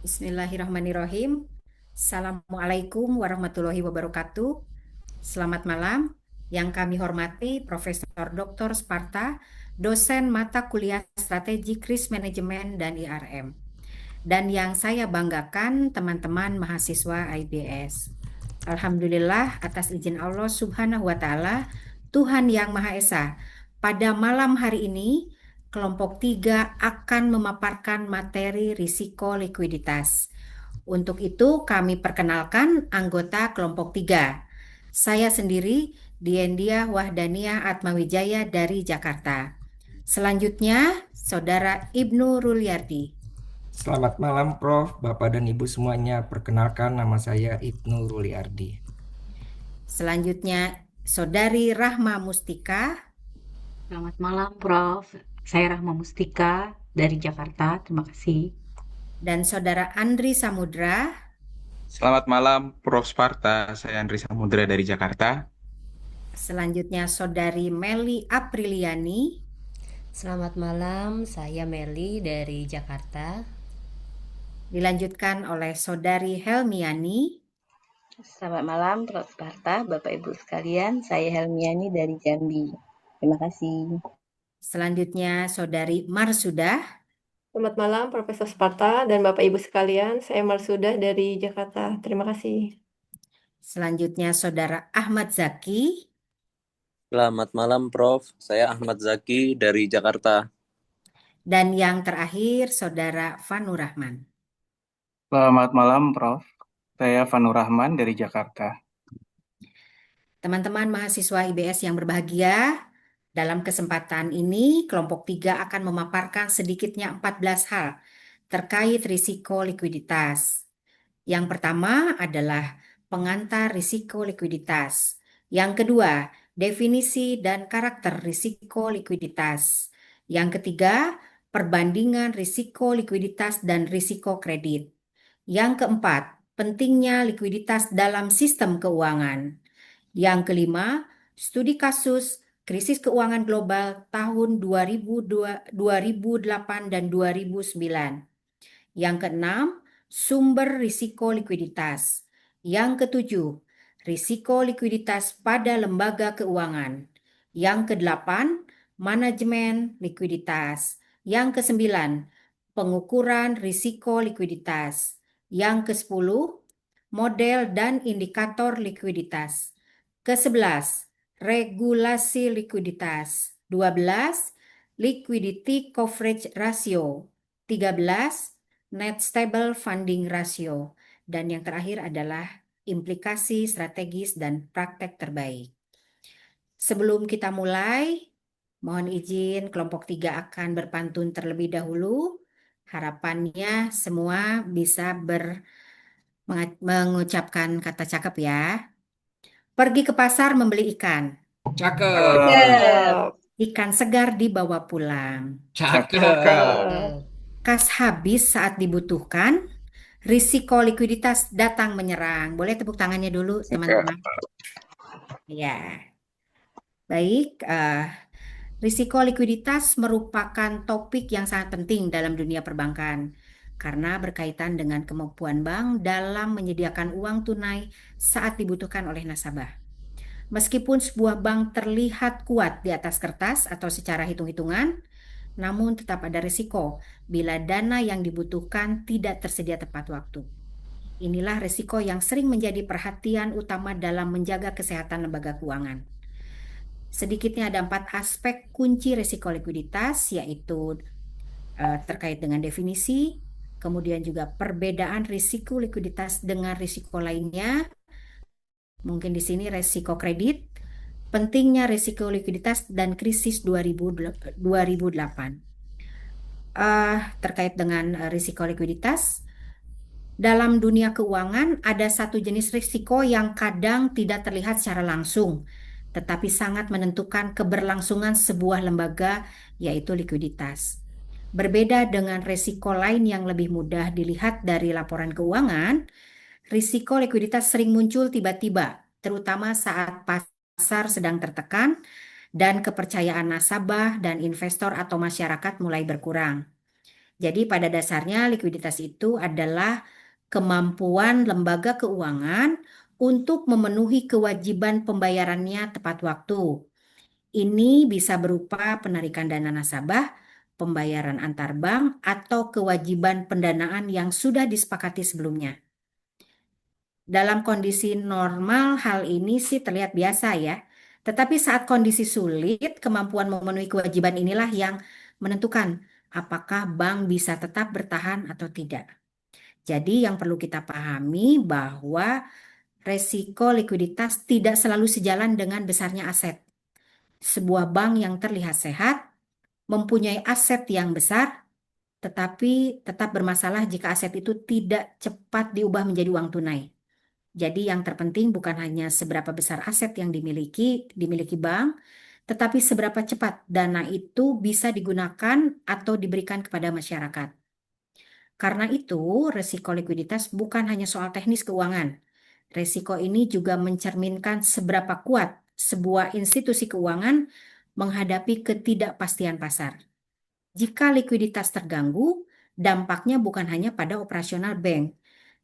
Bismillahirrahmanirrahim. Assalamualaikum warahmatullahi wabarakatuh. Selamat malam. Yang kami hormati Profesor Dr. Sparta, dosen mata kuliah Strategi Risk Management dan IRM. Dan yang saya banggakan teman-teman mahasiswa IBS. Alhamdulillah atas izin Allah Subhanahu wa Ta'ala, Tuhan Yang Maha Esa. Pada malam hari ini, kelompok 3 akan memaparkan materi risiko likuiditas. Untuk itu, kami perkenalkan anggota kelompok 3. Saya sendiri, Diendia Wahdaniah Atmawijaya dari Jakarta. Selanjutnya, Saudara Ibnu Ruliardi. Selamat malam, Prof. Bapak dan Ibu semuanya. Perkenalkan, nama saya Ibnu Ruliardi. Selanjutnya, Saudari Rahma Mustika. Selamat malam, Prof. Saya Rahma Mustika dari Jakarta. Terima kasih. Dan Saudara Andri Samudra. Selamat malam, Prof. Sparta. Saya Andri Samudra dari Jakarta. Selanjutnya, Saudari Meli Apriliani. Selamat malam, saya Meli dari Jakarta. Dilanjutkan oleh Saudari Helmiani. Selamat malam, Prof. Sparta, Bapak Ibu sekalian. Saya Helmiani dari Jambi. Terima kasih. Selanjutnya, Saudari Marsudah. Selamat malam, Profesor Sparta dan Bapak Ibu sekalian. Saya Marsudah dari Jakarta. Terima kasih. Selanjutnya, Saudara Ahmad Zaki. Selamat malam, Prof. Saya Ahmad Zaki dari Jakarta. Dan yang terakhir, Saudara Fanur Rahman. Selamat malam, Prof. Saya Fanur Rahman dari Jakarta. Teman-teman mahasiswa IBS yang berbahagia, dalam kesempatan ini kelompok 3 akan memaparkan sedikitnya 14 hal terkait risiko likuiditas. Yang pertama adalah pengantar risiko likuiditas. Yang kedua, definisi dan karakter risiko likuiditas. Yang ketiga, perbandingan risiko likuiditas dan risiko kredit. Yang keempat, pentingnya likuiditas dalam sistem keuangan. Yang kelima, studi kasus krisis keuangan global tahun 2008 dan 2009. Yang keenam, sumber risiko likuiditas. Yang ketujuh, risiko likuiditas pada lembaga keuangan. Yang kedelapan, manajemen likuiditas. Yang kesembilan, pengukuran risiko likuiditas. Yang kesepuluh, model dan indikator likuiditas. Kesebelas, regulasi likuiditas. 12, liquidity coverage ratio. 13, net stable funding ratio. Dan yang terakhir adalah implikasi strategis dan praktek terbaik. Sebelum kita mulai, mohon izin kelompok 3 akan berpantun terlebih dahulu. Harapannya semua bisa mengucapkan kata cakep ya. Pergi ke pasar membeli ikan. Cakep. Ikan segar dibawa pulang. Cakep. Kas habis saat dibutuhkan. Risiko likuiditas datang menyerang. Boleh tepuk tangannya dulu, teman-teman? Ya. Baik, risiko likuiditas merupakan topik yang sangat penting dalam dunia perbankan karena berkaitan dengan kemampuan bank dalam menyediakan uang tunai saat dibutuhkan oleh nasabah. Meskipun sebuah bank terlihat kuat di atas kertas atau secara hitung-hitungan, namun tetap ada risiko bila dana yang dibutuhkan tidak tersedia tepat waktu. Inilah risiko yang sering menjadi perhatian utama dalam menjaga kesehatan lembaga keuangan. Sedikitnya ada 4 aspek kunci risiko likuiditas, yaitu terkait dengan definisi, kemudian juga perbedaan risiko likuiditas dengan risiko lainnya, mungkin di sini risiko kredit, pentingnya risiko likuiditas dan krisis 2008. Terkait dengan risiko likuiditas, dalam dunia keuangan ada satu jenis risiko yang kadang tidak terlihat secara langsung, tetapi sangat menentukan keberlangsungan sebuah lembaga, yaitu likuiditas. Berbeda dengan risiko lain yang lebih mudah dilihat dari laporan keuangan, risiko likuiditas sering muncul tiba-tiba, terutama saat pasar sedang tertekan dan kepercayaan nasabah dan investor atau masyarakat mulai berkurang. Jadi pada dasarnya likuiditas itu adalah kemampuan lembaga keuangan untuk memenuhi kewajiban pembayarannya tepat waktu. Ini bisa berupa penarikan dana nasabah, pembayaran antar bank, atau kewajiban pendanaan yang sudah disepakati sebelumnya. Dalam kondisi normal, hal ini sih terlihat biasa ya. Tetapi saat kondisi sulit, kemampuan memenuhi kewajiban inilah yang menentukan apakah bank bisa tetap bertahan atau tidak. Jadi yang perlu kita pahami bahwa resiko likuiditas tidak selalu sejalan dengan besarnya aset. Sebuah bank yang terlihat sehat, mempunyai aset yang besar, tetapi tetap bermasalah jika aset itu tidak cepat diubah menjadi uang tunai. Jadi yang terpenting bukan hanya seberapa besar aset yang dimiliki bank, tetapi seberapa cepat dana itu bisa digunakan atau diberikan kepada masyarakat. Karena itu, resiko likuiditas bukan hanya soal teknis keuangan. Resiko ini juga mencerminkan seberapa kuat sebuah institusi keuangan menghadapi ketidakpastian pasar. Jika likuiditas terganggu, dampaknya bukan hanya pada operasional bank,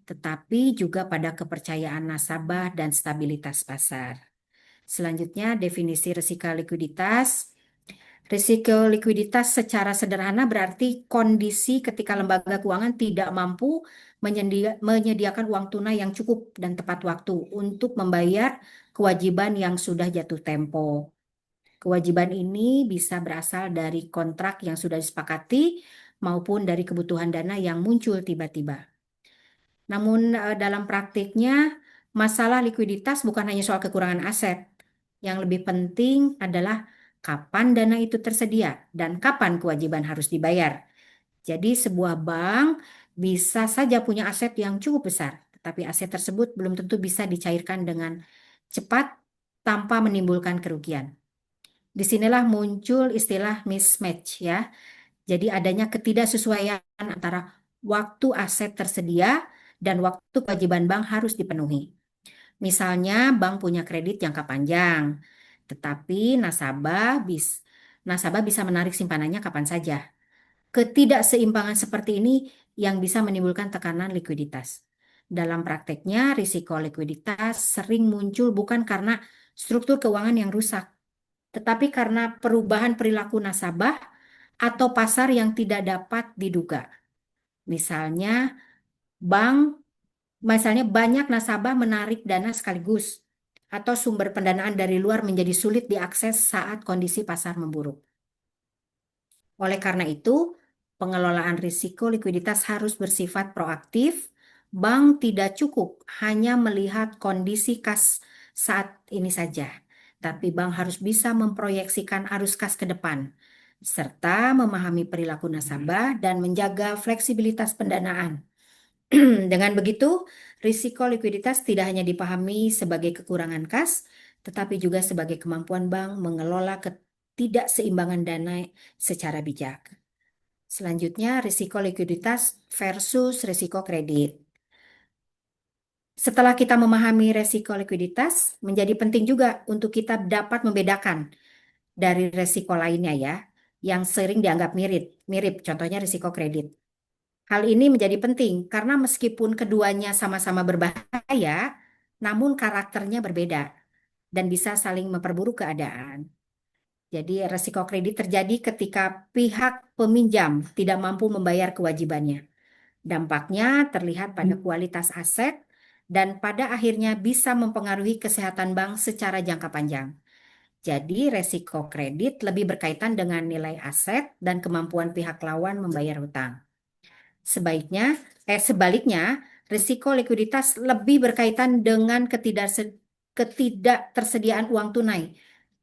tetapi juga pada kepercayaan nasabah dan stabilitas pasar. Selanjutnya, definisi risiko likuiditas. Risiko likuiditas secara sederhana berarti kondisi ketika lembaga keuangan tidak mampu menyediakan uang tunai yang cukup dan tepat waktu untuk membayar kewajiban yang sudah jatuh tempo. Kewajiban ini bisa berasal dari kontrak yang sudah disepakati maupun dari kebutuhan dana yang muncul tiba-tiba. Namun dalam praktiknya, masalah likuiditas bukan hanya soal kekurangan aset. Yang lebih penting adalah kapan dana itu tersedia dan kapan kewajiban harus dibayar. Jadi sebuah bank bisa saja punya aset yang cukup besar, tetapi aset tersebut belum tentu bisa dicairkan dengan cepat tanpa menimbulkan kerugian. Disinilah muncul istilah mismatch ya. Jadi adanya ketidaksesuaian antara waktu aset tersedia dan waktu kewajiban bank harus dipenuhi. Misalnya bank punya kredit jangka panjang, tetapi nasabah bisa menarik simpanannya kapan saja. Ketidakseimbangan seperti ini yang bisa menimbulkan tekanan likuiditas. Dalam prakteknya, risiko likuiditas sering muncul bukan karena struktur keuangan yang rusak, tetapi karena perubahan perilaku nasabah atau pasar yang tidak dapat diduga. Misalnya, banyak nasabah menarik dana sekaligus, atau sumber pendanaan dari luar menjadi sulit diakses saat kondisi pasar memburuk. Oleh karena itu, pengelolaan risiko likuiditas harus bersifat proaktif. Bank tidak cukup hanya melihat kondisi kas saat ini saja, tapi bank harus bisa memproyeksikan arus kas ke depan, serta memahami perilaku nasabah dan menjaga fleksibilitas pendanaan. Dengan begitu, risiko likuiditas tidak hanya dipahami sebagai kekurangan kas, tetapi juga sebagai kemampuan bank mengelola ketidakseimbangan dana secara bijak. Selanjutnya, risiko likuiditas versus risiko kredit. Setelah kita memahami risiko likuiditas, menjadi penting juga untuk kita dapat membedakan dari risiko lainnya ya, yang sering dianggap mirip, contohnya risiko kredit. Hal ini menjadi penting karena meskipun keduanya sama-sama berbahaya, namun karakternya berbeda dan bisa saling memperburuk keadaan. Jadi risiko kredit terjadi ketika pihak peminjam tidak mampu membayar kewajibannya. Dampaknya terlihat pada kualitas aset dan pada akhirnya bisa mempengaruhi kesehatan bank secara jangka panjang. Jadi risiko kredit lebih berkaitan dengan nilai aset dan kemampuan pihak lawan membayar hutang. Sebaliknya, risiko likuiditas lebih berkaitan dengan ketidaktersediaan uang tunai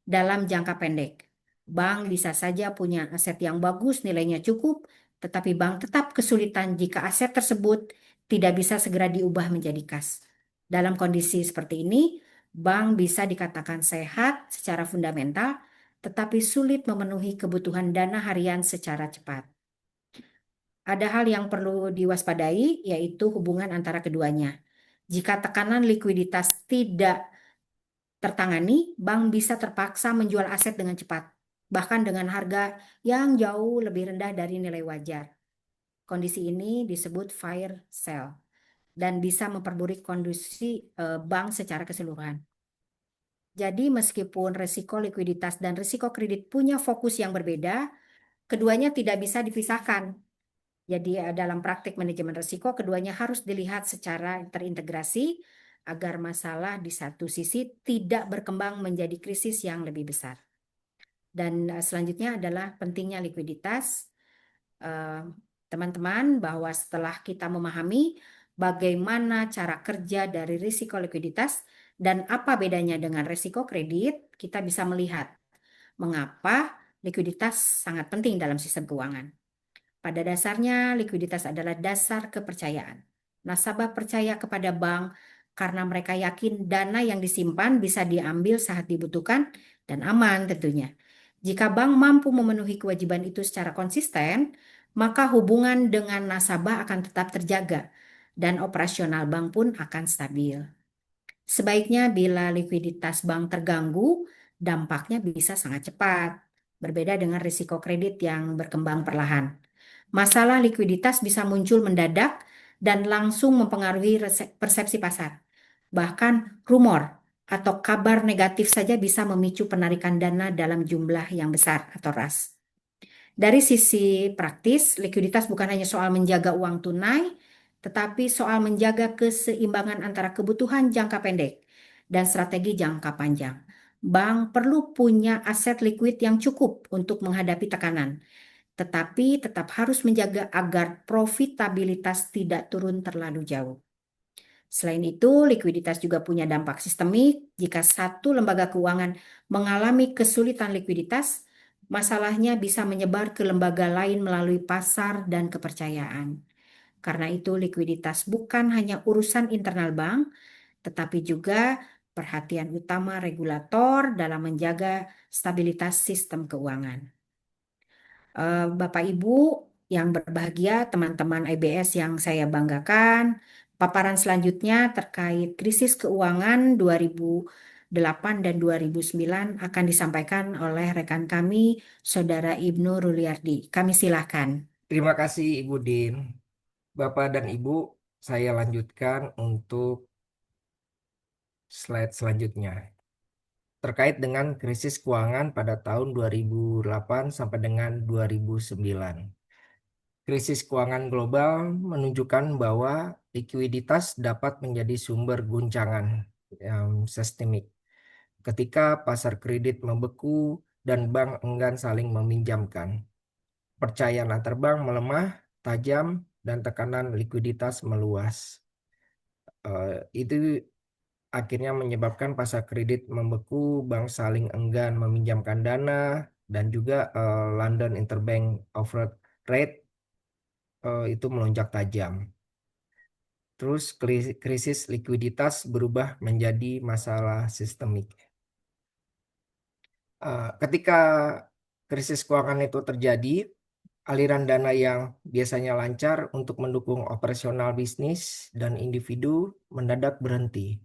dalam jangka pendek. Bank bisa saja punya aset yang bagus, nilainya cukup, tetapi bank tetap kesulitan jika aset tersebut tidak bisa segera diubah menjadi kas. Dalam kondisi seperti ini, bank bisa dikatakan sehat secara fundamental, tetapi sulit memenuhi kebutuhan dana harian secara cepat. Ada hal yang perlu diwaspadai, yaitu hubungan antara keduanya. Jika tekanan likuiditas tidak tertangani, bank bisa terpaksa menjual aset dengan cepat, bahkan dengan harga yang jauh lebih rendah dari nilai wajar. Kondisi ini disebut fire sale dan bisa memperburuk kondisi bank secara keseluruhan. Jadi meskipun risiko likuiditas dan risiko kredit punya fokus yang berbeda, keduanya tidak bisa dipisahkan. Jadi dalam praktik manajemen risiko, keduanya harus dilihat secara terintegrasi agar masalah di satu sisi tidak berkembang menjadi krisis yang lebih besar. Dan selanjutnya adalah pentingnya likuiditas. Teman-teman, bahwa setelah kita memahami bagaimana cara kerja dari risiko likuiditas dan apa bedanya dengan risiko kredit, kita bisa melihat mengapa likuiditas sangat penting dalam sistem keuangan. Pada dasarnya, likuiditas adalah dasar kepercayaan. Nasabah percaya kepada bank karena mereka yakin dana yang disimpan bisa diambil saat dibutuhkan dan aman tentunya. Jika bank mampu memenuhi kewajiban itu secara konsisten, maka hubungan dengan nasabah akan tetap terjaga dan operasional bank pun akan stabil. Sebaiknya bila likuiditas bank terganggu, dampaknya bisa sangat cepat, berbeda dengan risiko kredit yang berkembang perlahan. Masalah likuiditas bisa muncul mendadak dan langsung mempengaruhi persepsi pasar. Bahkan rumor atau kabar negatif saja bisa memicu penarikan dana dalam jumlah yang besar atau ras. Dari sisi praktis, likuiditas bukan hanya soal menjaga uang tunai, tetapi soal menjaga keseimbangan antara kebutuhan jangka pendek dan strategi jangka panjang. Bank perlu punya aset likuid yang cukup untuk menghadapi tekanan, tetapi tetap harus menjaga agar profitabilitas tidak turun terlalu jauh. Selain itu, likuiditas juga punya dampak sistemik. Jika satu lembaga keuangan mengalami kesulitan likuiditas, masalahnya bisa menyebar ke lembaga lain melalui pasar dan kepercayaan. Karena itu, likuiditas bukan hanya urusan internal bank, tetapi juga perhatian utama regulator dalam menjaga stabilitas sistem keuangan. Bapak Ibu yang berbahagia, teman-teman IBS yang saya banggakan, paparan selanjutnya terkait krisis keuangan 2008 dan 2009 akan disampaikan oleh rekan kami, Saudara Ibnu Ruliardi. Kami silakan. Terima kasih Ibu Din. Bapak dan Ibu, saya lanjutkan untuk slide selanjutnya. Terkait dengan krisis keuangan pada tahun 2008 sampai dengan 2009. Krisis keuangan global menunjukkan bahwa likuiditas dapat menjadi sumber guncangan yang sistemik. Ketika pasar kredit membeku dan bank enggan saling meminjamkan, percayaan antar bank melemah tajam dan tekanan likuiditas meluas. Itu akhirnya menyebabkan pasar kredit membeku, bank saling enggan meminjamkan dana, dan juga London Interbank Offered Rate itu melonjak tajam. Terus krisis likuiditas berubah menjadi masalah sistemik. Ketika krisis keuangan itu terjadi, aliran dana yang biasanya lancar untuk mendukung operasional bisnis dan individu mendadak berhenti.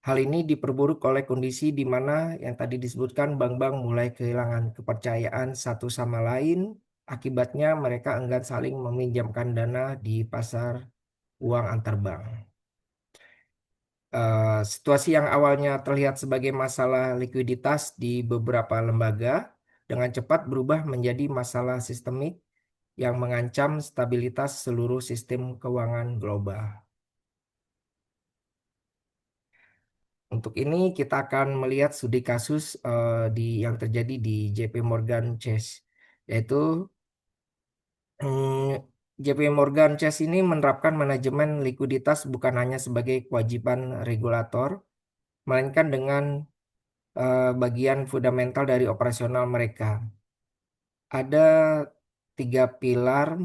Hal ini diperburuk oleh kondisi di mana yang tadi disebutkan bank-bank mulai kehilangan kepercayaan satu sama lain. Akibatnya mereka enggan saling meminjamkan dana di pasar uang antar bank. Situasi yang awalnya terlihat sebagai masalah likuiditas di beberapa lembaga dengan cepat berubah menjadi masalah sistemik yang mengancam stabilitas seluruh sistem keuangan global. Untuk ini kita akan melihat studi kasus yang terjadi di JP Morgan Chase, yaitu JP Morgan Chase ini menerapkan manajemen likuiditas bukan hanya sebagai kewajiban regulator, melainkan dengan bagian fundamental dari operasional mereka. Ada 3 pilar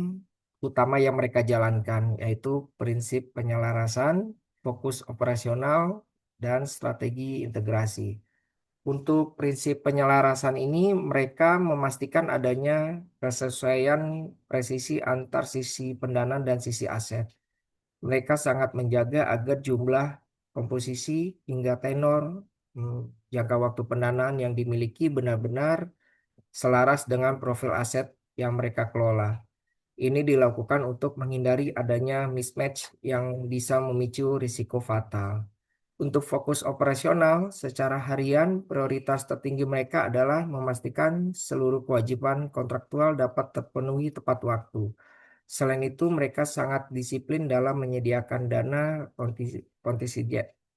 utama yang mereka jalankan, yaitu prinsip penyelarasan, fokus operasional, dan strategi integrasi. Untuk prinsip penyelarasan ini, mereka memastikan adanya kesesuaian presisi antar sisi pendanaan dan sisi aset. Mereka sangat menjaga agar jumlah, komposisi, hingga tenor jangka waktu pendanaan yang dimiliki benar-benar selaras dengan profil aset yang mereka kelola. Ini dilakukan untuk menghindari adanya mismatch yang bisa memicu risiko fatal. Untuk fokus operasional, secara harian, prioritas tertinggi mereka adalah memastikan seluruh kewajiban kontraktual dapat terpenuhi tepat waktu. Selain itu, mereka sangat disiplin dalam menyediakan dana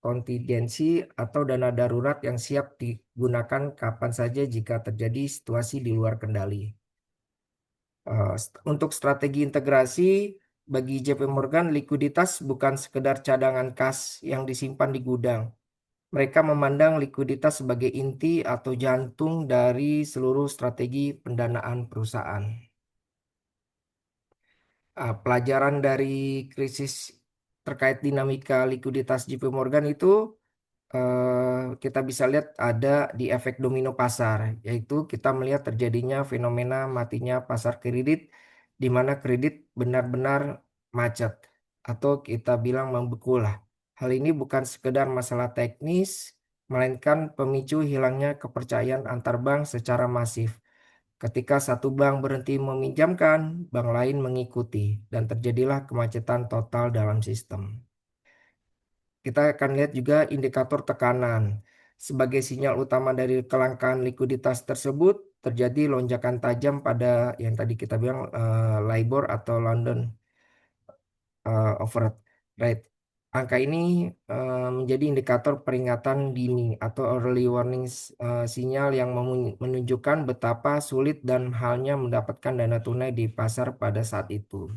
kontingensi atau dana darurat yang siap digunakan kapan saja jika terjadi situasi di luar kendali. Untuk strategi integrasi, bagi JP Morgan, likuiditas bukan sekedar cadangan kas yang disimpan di gudang. Mereka memandang likuiditas sebagai inti atau jantung dari seluruh strategi pendanaan perusahaan. Pelajaran dari krisis terkait dinamika likuiditas JP Morgan itu kita bisa lihat ada di efek domino pasar, yaitu kita melihat terjadinya fenomena matinya pasar kredit, di mana kredit benar-benar macet atau kita bilang membeku lah. Hal ini bukan sekedar masalah teknis, melainkan pemicu hilangnya kepercayaan antar bank secara masif. Ketika satu bank berhenti meminjamkan, bank lain mengikuti, dan terjadilah kemacetan total dalam sistem. Kita akan lihat juga indikator tekanan. Sebagai sinyal utama dari kelangkaan likuiditas tersebut, terjadi lonjakan tajam pada yang tadi kita bilang LIBOR atau London Overnight Rate. Angka ini menjadi indikator peringatan dini atau early warning sinyal yang menunjukkan betapa sulit dan halnya mendapatkan dana tunai di pasar pada saat itu.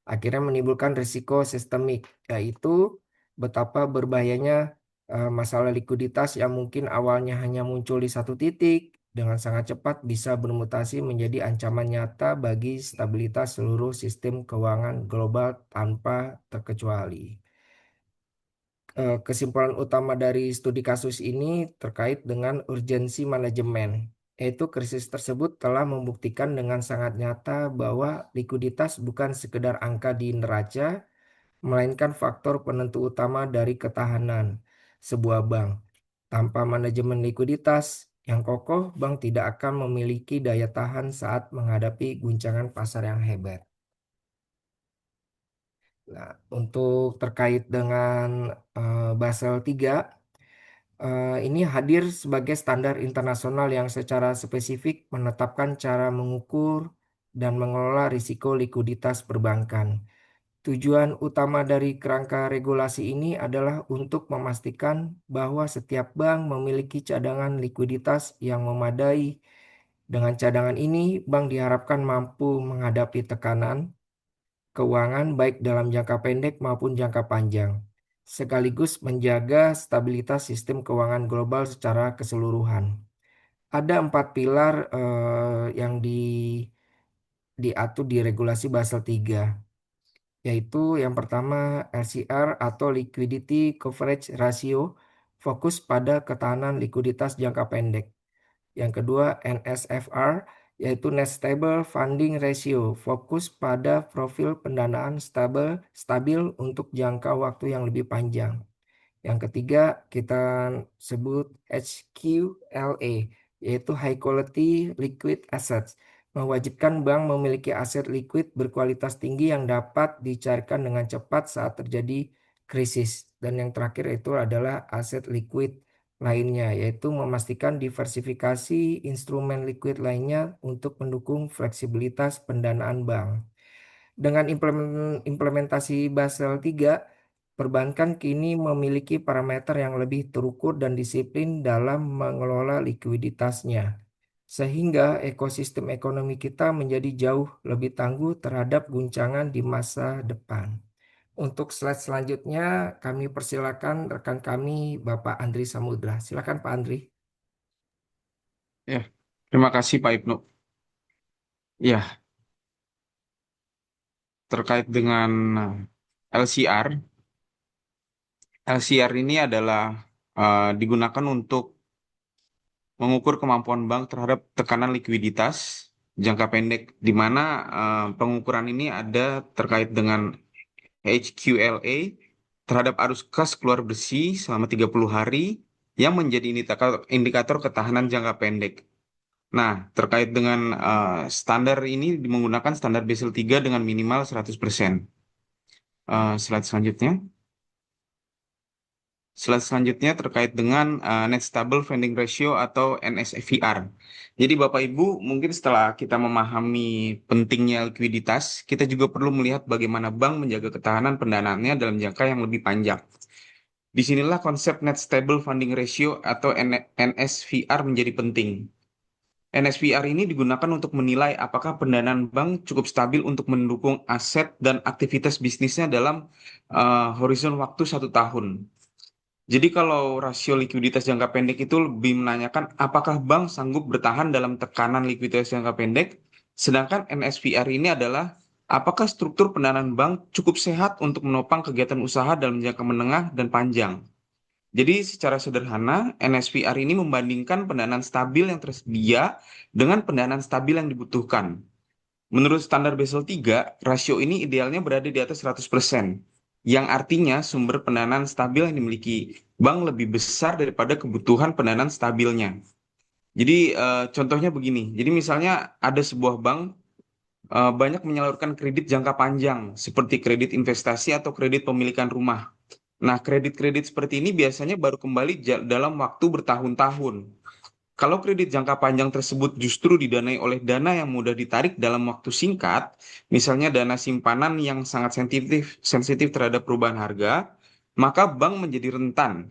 Akhirnya menimbulkan risiko sistemik, yaitu betapa berbahayanya masalah likuiditas yang mungkin awalnya hanya muncul di satu titik, dengan sangat cepat bisa bermutasi menjadi ancaman nyata bagi stabilitas seluruh sistem keuangan global tanpa terkecuali. Kesimpulan utama dari studi kasus ini terkait dengan urgensi manajemen, yaitu krisis tersebut telah membuktikan dengan sangat nyata bahwa likuiditas bukan sekedar angka di neraca, melainkan faktor penentu utama dari ketahanan sebuah bank. Tanpa manajemen likuiditas yang kokoh, bank tidak akan memiliki daya tahan saat menghadapi guncangan pasar yang hebat. Nah, untuk terkait dengan Basel III, ini hadir sebagai standar internasional yang secara spesifik menetapkan cara mengukur dan mengelola risiko likuiditas perbankan. Tujuan utama dari kerangka regulasi ini adalah untuk memastikan bahwa setiap bank memiliki cadangan likuiditas yang memadai. Dengan cadangan ini, bank diharapkan mampu menghadapi tekanan keuangan baik dalam jangka pendek maupun jangka panjang, sekaligus menjaga stabilitas sistem keuangan global secara keseluruhan. Ada 4 pilar yang diatur di regulasi Basel III, yaitu yang pertama LCR atau Liquidity Coverage Ratio, fokus pada ketahanan likuiditas jangka pendek. Yang kedua NSFR, yaitu Net Stable Funding Ratio, fokus pada profil pendanaan stabil untuk jangka waktu yang lebih panjang. Yang ketiga kita sebut HQLA, yaitu High Quality Liquid Assets, mewajibkan bank memiliki aset liquid berkualitas tinggi yang dapat dicarikan dengan cepat saat terjadi krisis. Dan yang terakhir itu adalah aset liquid lainnya, yaitu memastikan diversifikasi instrumen liquid lainnya untuk mendukung fleksibilitas pendanaan bank. Dengan implementasi Basel III, perbankan kini memiliki parameter yang lebih terukur dan disiplin dalam mengelola likuiditasnya, sehingga ekosistem ekonomi kita menjadi jauh lebih tangguh terhadap guncangan di masa depan. Untuk slide selanjutnya, kami persilakan rekan kami, Bapak Andri Samudra. Silakan Pak Andri. Ya, terima kasih Pak Ibnu. Ya, terkait dengan LCR, LCR ini adalah digunakan untuk mengukur kemampuan bank terhadap tekanan likuiditas jangka pendek, di mana pengukuran ini ada terkait dengan HQLA terhadap arus kas keluar bersih selama 30 hari yang menjadi indikator ketahanan jangka pendek. Nah, terkait dengan standar ini menggunakan standar Basel 3 dengan minimal 100%. Slide selanjutnya. Slide selanjutnya terkait dengan Net Stable Funding Ratio atau NSFR. Jadi Bapak Ibu, mungkin setelah kita memahami pentingnya likuiditas, kita juga perlu melihat bagaimana bank menjaga ketahanan pendanaannya dalam jangka yang lebih panjang. Disinilah konsep Net Stable Funding Ratio atau NSFR menjadi penting. NSFR ini digunakan untuk menilai apakah pendanaan bank cukup stabil untuk mendukung aset dan aktivitas bisnisnya dalam horizon waktu 1 tahun. Jadi kalau rasio likuiditas jangka pendek itu lebih menanyakan apakah bank sanggup bertahan dalam tekanan likuiditas jangka pendek, sedangkan NSFR ini adalah apakah struktur pendanaan bank cukup sehat untuk menopang kegiatan usaha dalam jangka menengah dan panjang. Jadi secara sederhana, NSFR ini membandingkan pendanaan stabil yang tersedia dengan pendanaan stabil yang dibutuhkan. Menurut standar Basel 3, rasio ini idealnya berada di atas 100%, yang artinya sumber pendanaan stabil yang dimiliki bank lebih besar daripada kebutuhan pendanaan stabilnya. Jadi contohnya begini, jadi misalnya ada sebuah bank banyak menyalurkan kredit jangka panjang, seperti kredit investasi atau kredit pemilikan rumah. Nah, kredit-kredit seperti ini biasanya baru kembali dalam waktu bertahun-tahun. Kalau kredit jangka panjang tersebut justru didanai oleh dana yang mudah ditarik dalam waktu singkat, misalnya dana simpanan yang sangat sensitif terhadap perubahan harga, maka bank menjadi rentan.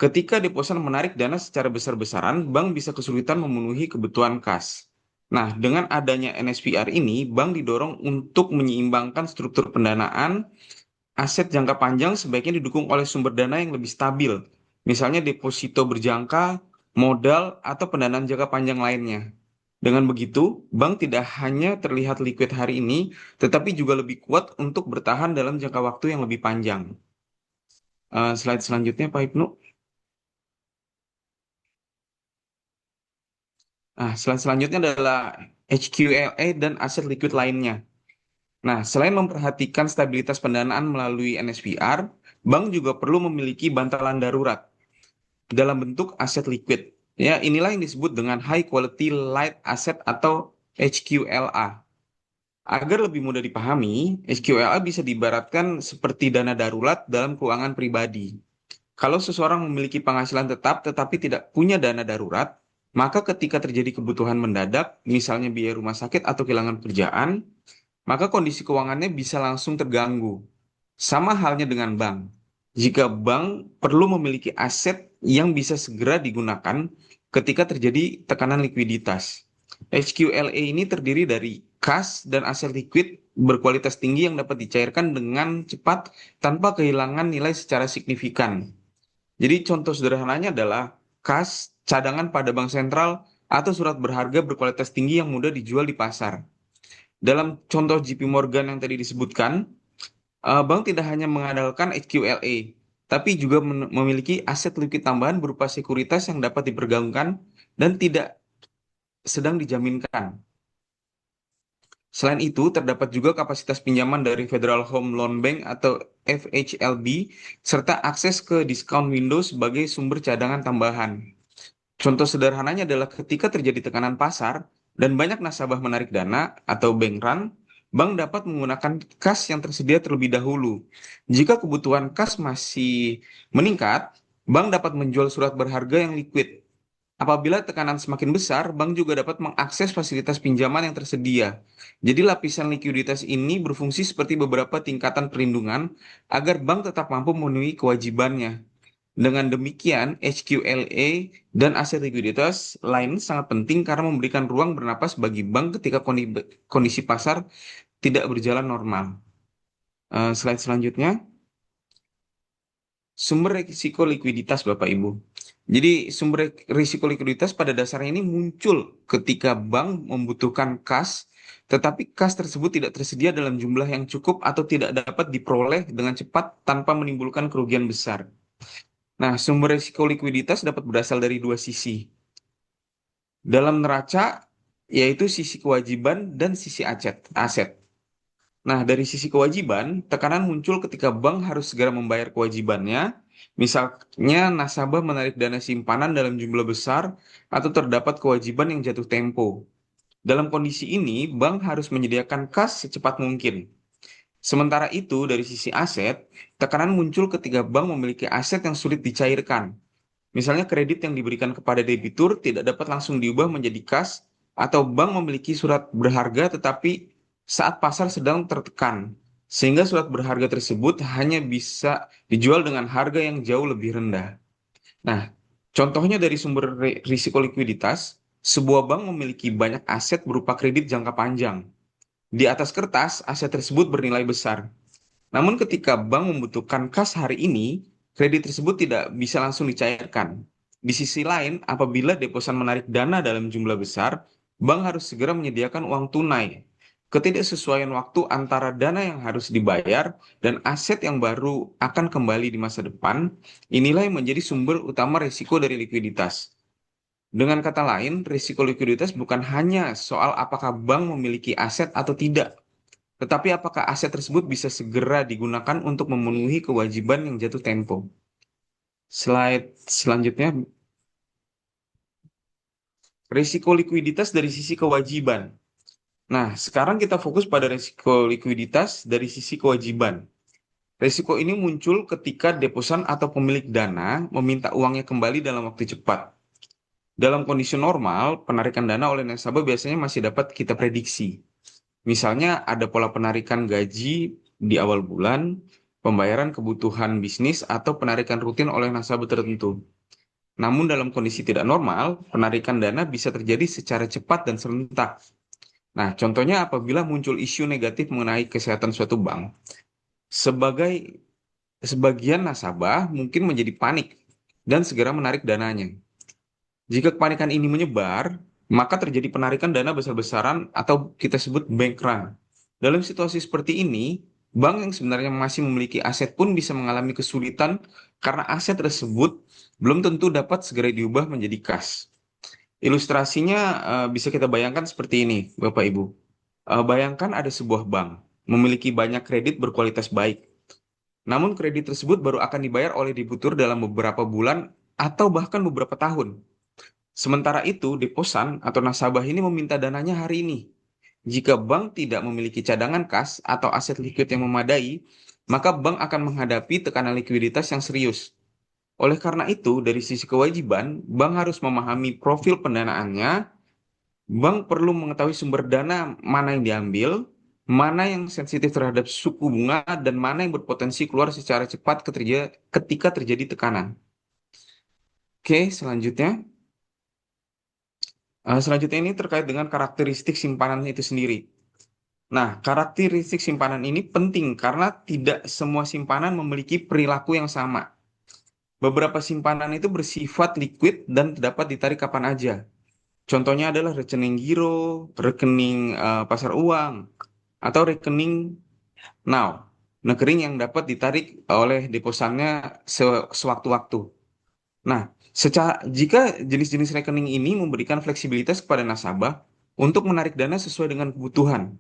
Ketika deposan menarik dana secara besar-besaran, bank bisa kesulitan memenuhi kebutuhan kas. Nah, dengan adanya NSFR ini, bank didorong untuk menyeimbangkan struktur pendanaan aset jangka panjang sebaiknya didukung oleh sumber dana yang lebih stabil, misalnya deposito berjangka, modal, atau pendanaan jangka panjang lainnya. Dengan begitu, bank tidak hanya terlihat liquid hari ini, tetapi juga lebih kuat untuk bertahan dalam jangka waktu yang lebih panjang. Slide selanjutnya, Pak Ibnu. Slide selanjutnya adalah HQLA dan aset liquid lainnya. Nah, selain memperhatikan stabilitas pendanaan melalui NSFR, bank juga perlu memiliki bantalan darurat dalam bentuk aset liquid. Ya, inilah yang disebut dengan High Quality Light Asset atau HQLA. Agar lebih mudah dipahami, HQLA bisa diibaratkan seperti dana darurat dalam keuangan pribadi. Kalau seseorang memiliki penghasilan tetap tetapi tidak punya dana darurat, maka ketika terjadi kebutuhan mendadak, misalnya biaya rumah sakit atau kehilangan pekerjaan, maka kondisi keuangannya bisa langsung terganggu. Sama halnya dengan bank. Jika bank perlu memiliki aset yang bisa segera digunakan ketika terjadi tekanan likuiditas. HQLA ini terdiri dari kas dan aset liquid berkualitas tinggi yang dapat dicairkan dengan cepat tanpa kehilangan nilai secara signifikan. Jadi contoh sederhananya adalah kas, cadangan pada bank sentral, atau surat berharga berkualitas tinggi yang mudah dijual di pasar. Dalam contoh JP Morgan yang tadi disebutkan, bank tidak hanya mengandalkan HQLA, tapi juga memiliki aset liquid tambahan berupa sekuritas yang dapat dipergaungkan dan tidak sedang dijaminkan. Selain itu, terdapat juga kapasitas pinjaman dari Federal Home Loan Bank atau FHLB, serta akses ke discount window sebagai sumber cadangan tambahan. Contoh sederhananya adalah ketika terjadi tekanan pasar dan banyak nasabah menarik dana atau bank run, bank dapat menggunakan kas yang tersedia terlebih dahulu. Jika kebutuhan kas masih meningkat, bank dapat menjual surat berharga yang liquid. Apabila tekanan semakin besar, bank juga dapat mengakses fasilitas pinjaman yang tersedia. Jadi lapisan likuiditas ini berfungsi seperti beberapa tingkatan perlindungan agar bank tetap mampu memenuhi kewajibannya. Dengan demikian, HQLA dan aset likuiditas lain sangat penting karena memberikan ruang bernapas bagi bank ketika kondisi pasar tidak berjalan normal. Slide selanjutnya. Sumber risiko likuiditas, Bapak Ibu. Jadi sumber risiko likuiditas pada dasarnya ini muncul ketika bank membutuhkan kas, tetapi kas tersebut tidak tersedia dalam jumlah yang cukup atau tidak dapat diperoleh dengan cepat tanpa menimbulkan kerugian besar. Nah, sumber risiko likuiditas dapat berasal dari dua sisi. Dalam neraca, yaitu sisi kewajiban dan sisi aset. Nah, dari sisi kewajiban, tekanan muncul ketika bank harus segera membayar kewajibannya Misalnya nasabah menarik dana simpanan dalam jumlah besar atau terdapat kewajiban yang jatuh tempo. Dalam kondisi ini, bank harus menyediakan kas secepat mungkin. Sementara itu, dari sisi aset, tekanan muncul ketika bank memiliki aset yang sulit dicairkan. Misalnya kredit yang diberikan kepada debitur tidak dapat langsung diubah menjadi kas, atau bank memiliki surat berharga tetapi saat pasar sedang tertekan, sehingga surat berharga tersebut hanya bisa dijual dengan harga yang jauh lebih rendah. Nah, contohnya dari sumber risiko likuiditas, sebuah bank memiliki banyak aset berupa kredit jangka panjang. Di atas kertas, aset tersebut bernilai besar. Namun ketika bank membutuhkan kas hari ini, kredit tersebut tidak bisa langsung dicairkan. Di sisi lain, apabila deposan menarik dana dalam jumlah besar, bank harus segera menyediakan uang tunai. Ketidaksesuaian waktu antara dana yang harus dibayar dan aset yang baru akan kembali di masa depan, inilah yang menjadi sumber utama risiko dari likuiditas. Dengan kata lain, risiko likuiditas bukan hanya soal apakah bank memiliki aset atau tidak, tetapi apakah aset tersebut bisa segera digunakan untuk memenuhi kewajiban yang jatuh tempo. Slide selanjutnya, risiko likuiditas dari sisi kewajiban. Nah, sekarang kita fokus pada risiko likuiditas dari sisi kewajiban. Risiko ini muncul ketika deposan atau pemilik dana meminta uangnya kembali dalam waktu cepat. Dalam kondisi normal, penarikan dana oleh nasabah biasanya masih dapat kita prediksi. Misalnya ada pola penarikan gaji di awal bulan, pembayaran kebutuhan bisnis, atau penarikan rutin oleh nasabah tertentu. Namun dalam kondisi tidak normal, penarikan dana bisa terjadi secara cepat dan serentak. Nah, contohnya apabila muncul isu negatif mengenai kesehatan suatu bank, sebagian nasabah mungkin menjadi panik dan segera menarik dananya. Jika kepanikan ini menyebar, maka terjadi penarikan dana besar-besaran atau kita sebut bank run. Dalam situasi seperti ini, bank yang sebenarnya masih memiliki aset pun bisa mengalami kesulitan karena aset tersebut belum tentu dapat segera diubah menjadi kas. Ilustrasinya bisa kita bayangkan seperti ini, Bapak Ibu. Bayangkan ada sebuah bank memiliki banyak kredit berkualitas baik. Namun kredit tersebut baru akan dibayar oleh debitur dalam beberapa bulan atau bahkan beberapa tahun. Sementara itu, deposan atau nasabah ini meminta dananya hari ini. Jika bank tidak memiliki cadangan kas atau aset likuid yang memadai, maka bank akan menghadapi tekanan likuiditas yang serius. Oleh karena itu, dari sisi kewajiban, bank harus memahami profil pendanaannya. Bank perlu mengetahui sumber dana mana yang diambil, mana yang sensitif terhadap suku bunga, dan mana yang berpotensi keluar secara cepat ketika terjadi tekanan. Oke, selanjutnya. Selanjutnya ini terkait dengan karakteristik simpanan itu sendiri. Nah, karakteristik simpanan ini penting karena tidak semua simpanan memiliki perilaku yang sama. Beberapa simpanan itu bersifat liquid dan dapat ditarik kapan aja. Contohnya adalah rekening giro, rekening pasar uang, atau rekening now. Rekening yang dapat ditarik oleh deposannya sewaktu-waktu. Nah, jika jenis-jenis rekening ini memberikan fleksibilitas kepada nasabah untuk menarik dana sesuai dengan kebutuhan.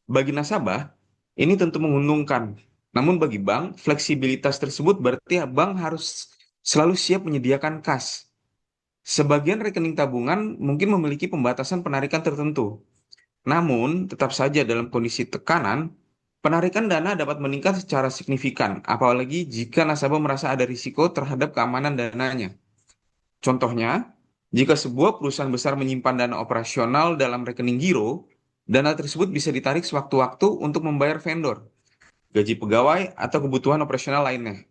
Bagi nasabah, ini tentu menguntungkan. Namun bagi bank, fleksibilitas tersebut berarti bank harus selalu siap menyediakan kas. Sebagian rekening tabungan mungkin memiliki pembatasan penarikan tertentu. Namun, tetap saja dalam kondisi tekanan, penarikan dana dapat meningkat secara signifikan, apalagi jika nasabah merasa ada risiko terhadap keamanan dananya. Contohnya, jika sebuah perusahaan besar menyimpan dana operasional dalam rekening giro, dana tersebut bisa ditarik sewaktu-waktu untuk membayar vendor, gaji pegawai, atau kebutuhan operasional lainnya.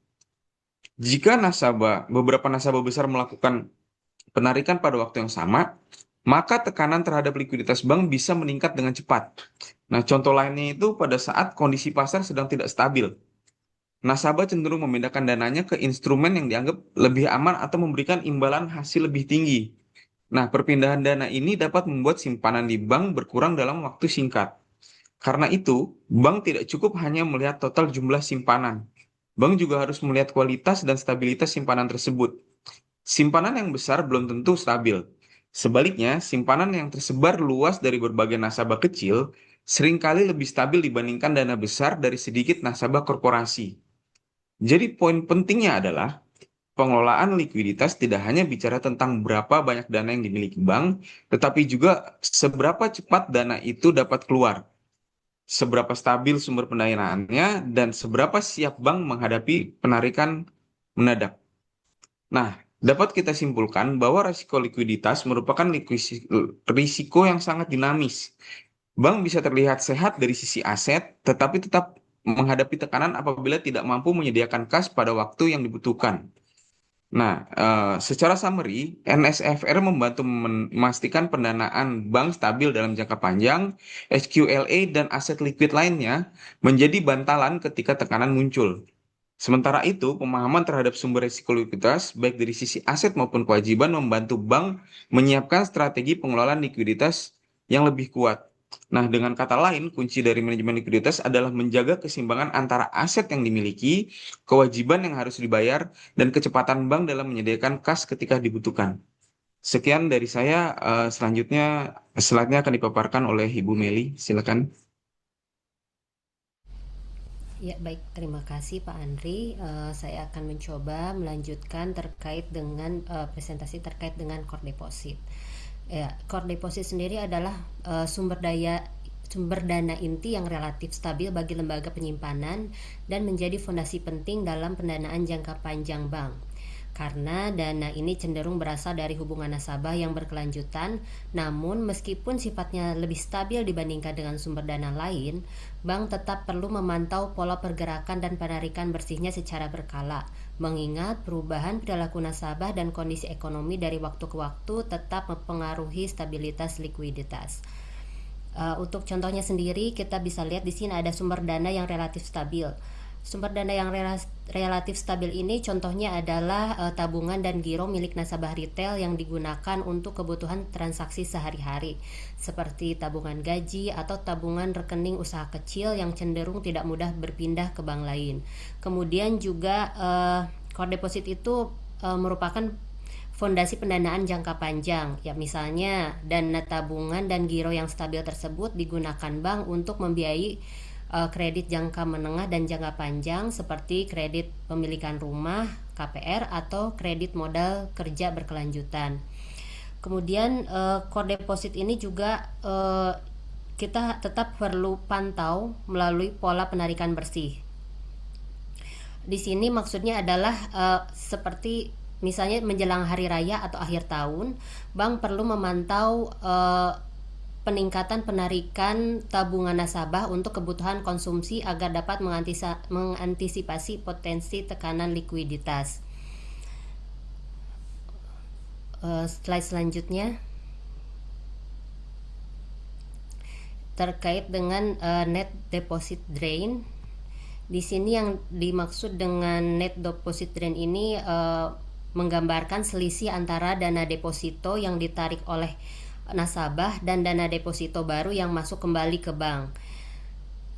Jika beberapa nasabah besar melakukan penarikan pada waktu yang sama, maka tekanan terhadap likuiditas bank bisa meningkat dengan cepat. Nah, contoh lainnya itu pada saat kondisi pasar sedang tidak stabil. Nasabah cenderung memindahkan dananya ke instrumen yang dianggap lebih aman atau memberikan imbalan hasil lebih tinggi. Nah, perpindahan dana ini dapat membuat simpanan di bank berkurang dalam waktu singkat. Karena itu, bank tidak cukup hanya melihat total jumlah simpanan. Bank juga harus melihat kualitas dan stabilitas simpanan tersebut. Simpanan yang besar belum tentu stabil. Sebaliknya, simpanan yang tersebar luas dari berbagai nasabah kecil seringkali lebih stabil dibandingkan dana besar dari sedikit nasabah korporasi. Jadi poin pentingnya adalah pengelolaan likuiditas tidak hanya bicara tentang berapa banyak dana yang dimiliki bank, tetapi juga seberapa cepat dana itu dapat keluar, seberapa stabil sumber pendanaannya, dan seberapa siap bank menghadapi penarikan mendadak. Nah, dapat kita simpulkan bahwa risiko likuiditas merupakan risiko yang sangat dinamis. Bank bisa terlihat sehat dari sisi aset, tetapi tetap menghadapi tekanan apabila tidak mampu menyediakan kas pada waktu yang dibutuhkan. Nah, secara summary, NSFR membantu memastikan pendanaan bank stabil dalam jangka panjang, HQLA dan aset liquid lainnya menjadi bantalan ketika tekanan muncul. Sementara itu, pemahaman terhadap sumber risiko likuiditas, baik dari sisi aset maupun kewajiban, membantu bank menyiapkan strategi pengelolaan likuiditas yang lebih kuat. Nah, dengan kata lain, kunci dari manajemen likuiditas adalah menjaga keseimbangan antara aset yang dimiliki, kewajiban yang harus dibayar, dan kecepatan bank dalam menyediakan kas ketika dibutuhkan. Sekian dari saya. Selanjutnya, slide-nya akan dipaparkan oleh Ibu Meli. Silakan. Ya, baik. Terima kasih Pak Andri. Saya akan mencoba melanjutkan terkait dengan presentasi terkait dengan core deposit. Ya, core deposit sendiri adalah sumber dana inti yang relatif stabil bagi lembaga penyimpanan dan menjadi fondasi penting dalam pendanaan jangka panjang bank. Karena dana ini cenderung berasal dari hubungan nasabah yang berkelanjutan, namun meskipun sifatnya lebih stabil dibandingkan dengan sumber dana lain, bank tetap perlu memantau pola pergerakan dan penarikan bersihnya secara berkala, mengingat perubahan perilaku nasabah dan kondisi ekonomi dari waktu ke waktu tetap mempengaruhi stabilitas likuiditas. Untuk contohnya sendiri, kita bisa lihat di sini ada sumber dana yang relatif stabil. Sumber dana yang relatif stabil ini contohnya adalah tabungan dan giro milik nasabah retail yang digunakan untuk kebutuhan transaksi sehari-hari, seperti tabungan gaji atau tabungan rekening usaha kecil yang cenderung tidak mudah berpindah ke bank lain. Kemudian juga core deposit itu merupakan fondasi pendanaan jangka panjang. Ya, misalnya dana tabungan dan giro yang stabil tersebut digunakan bank untuk membiayai kredit jangka menengah dan jangka panjang seperti kredit pemilikan rumah, KPR, atau kredit modal kerja berkelanjutan. Kemudian core deposit ini juga kita tetap perlu pantau melalui pola penarikan bersih. Di sini maksudnya adalah seperti misalnya menjelang hari raya atau akhir tahun, bank perlu memantau peningkatan penarikan tabungan nasabah untuk kebutuhan konsumsi agar dapat mengantisipasi potensi tekanan likuiditas. Slide selanjutnya terkait dengan net deposit drain. Di sini yang dimaksud dengan net deposit drain ini menggambarkan selisih antara dana deposito yang ditarik oleh nasabah dan dana deposito baru yang masuk kembali ke bank.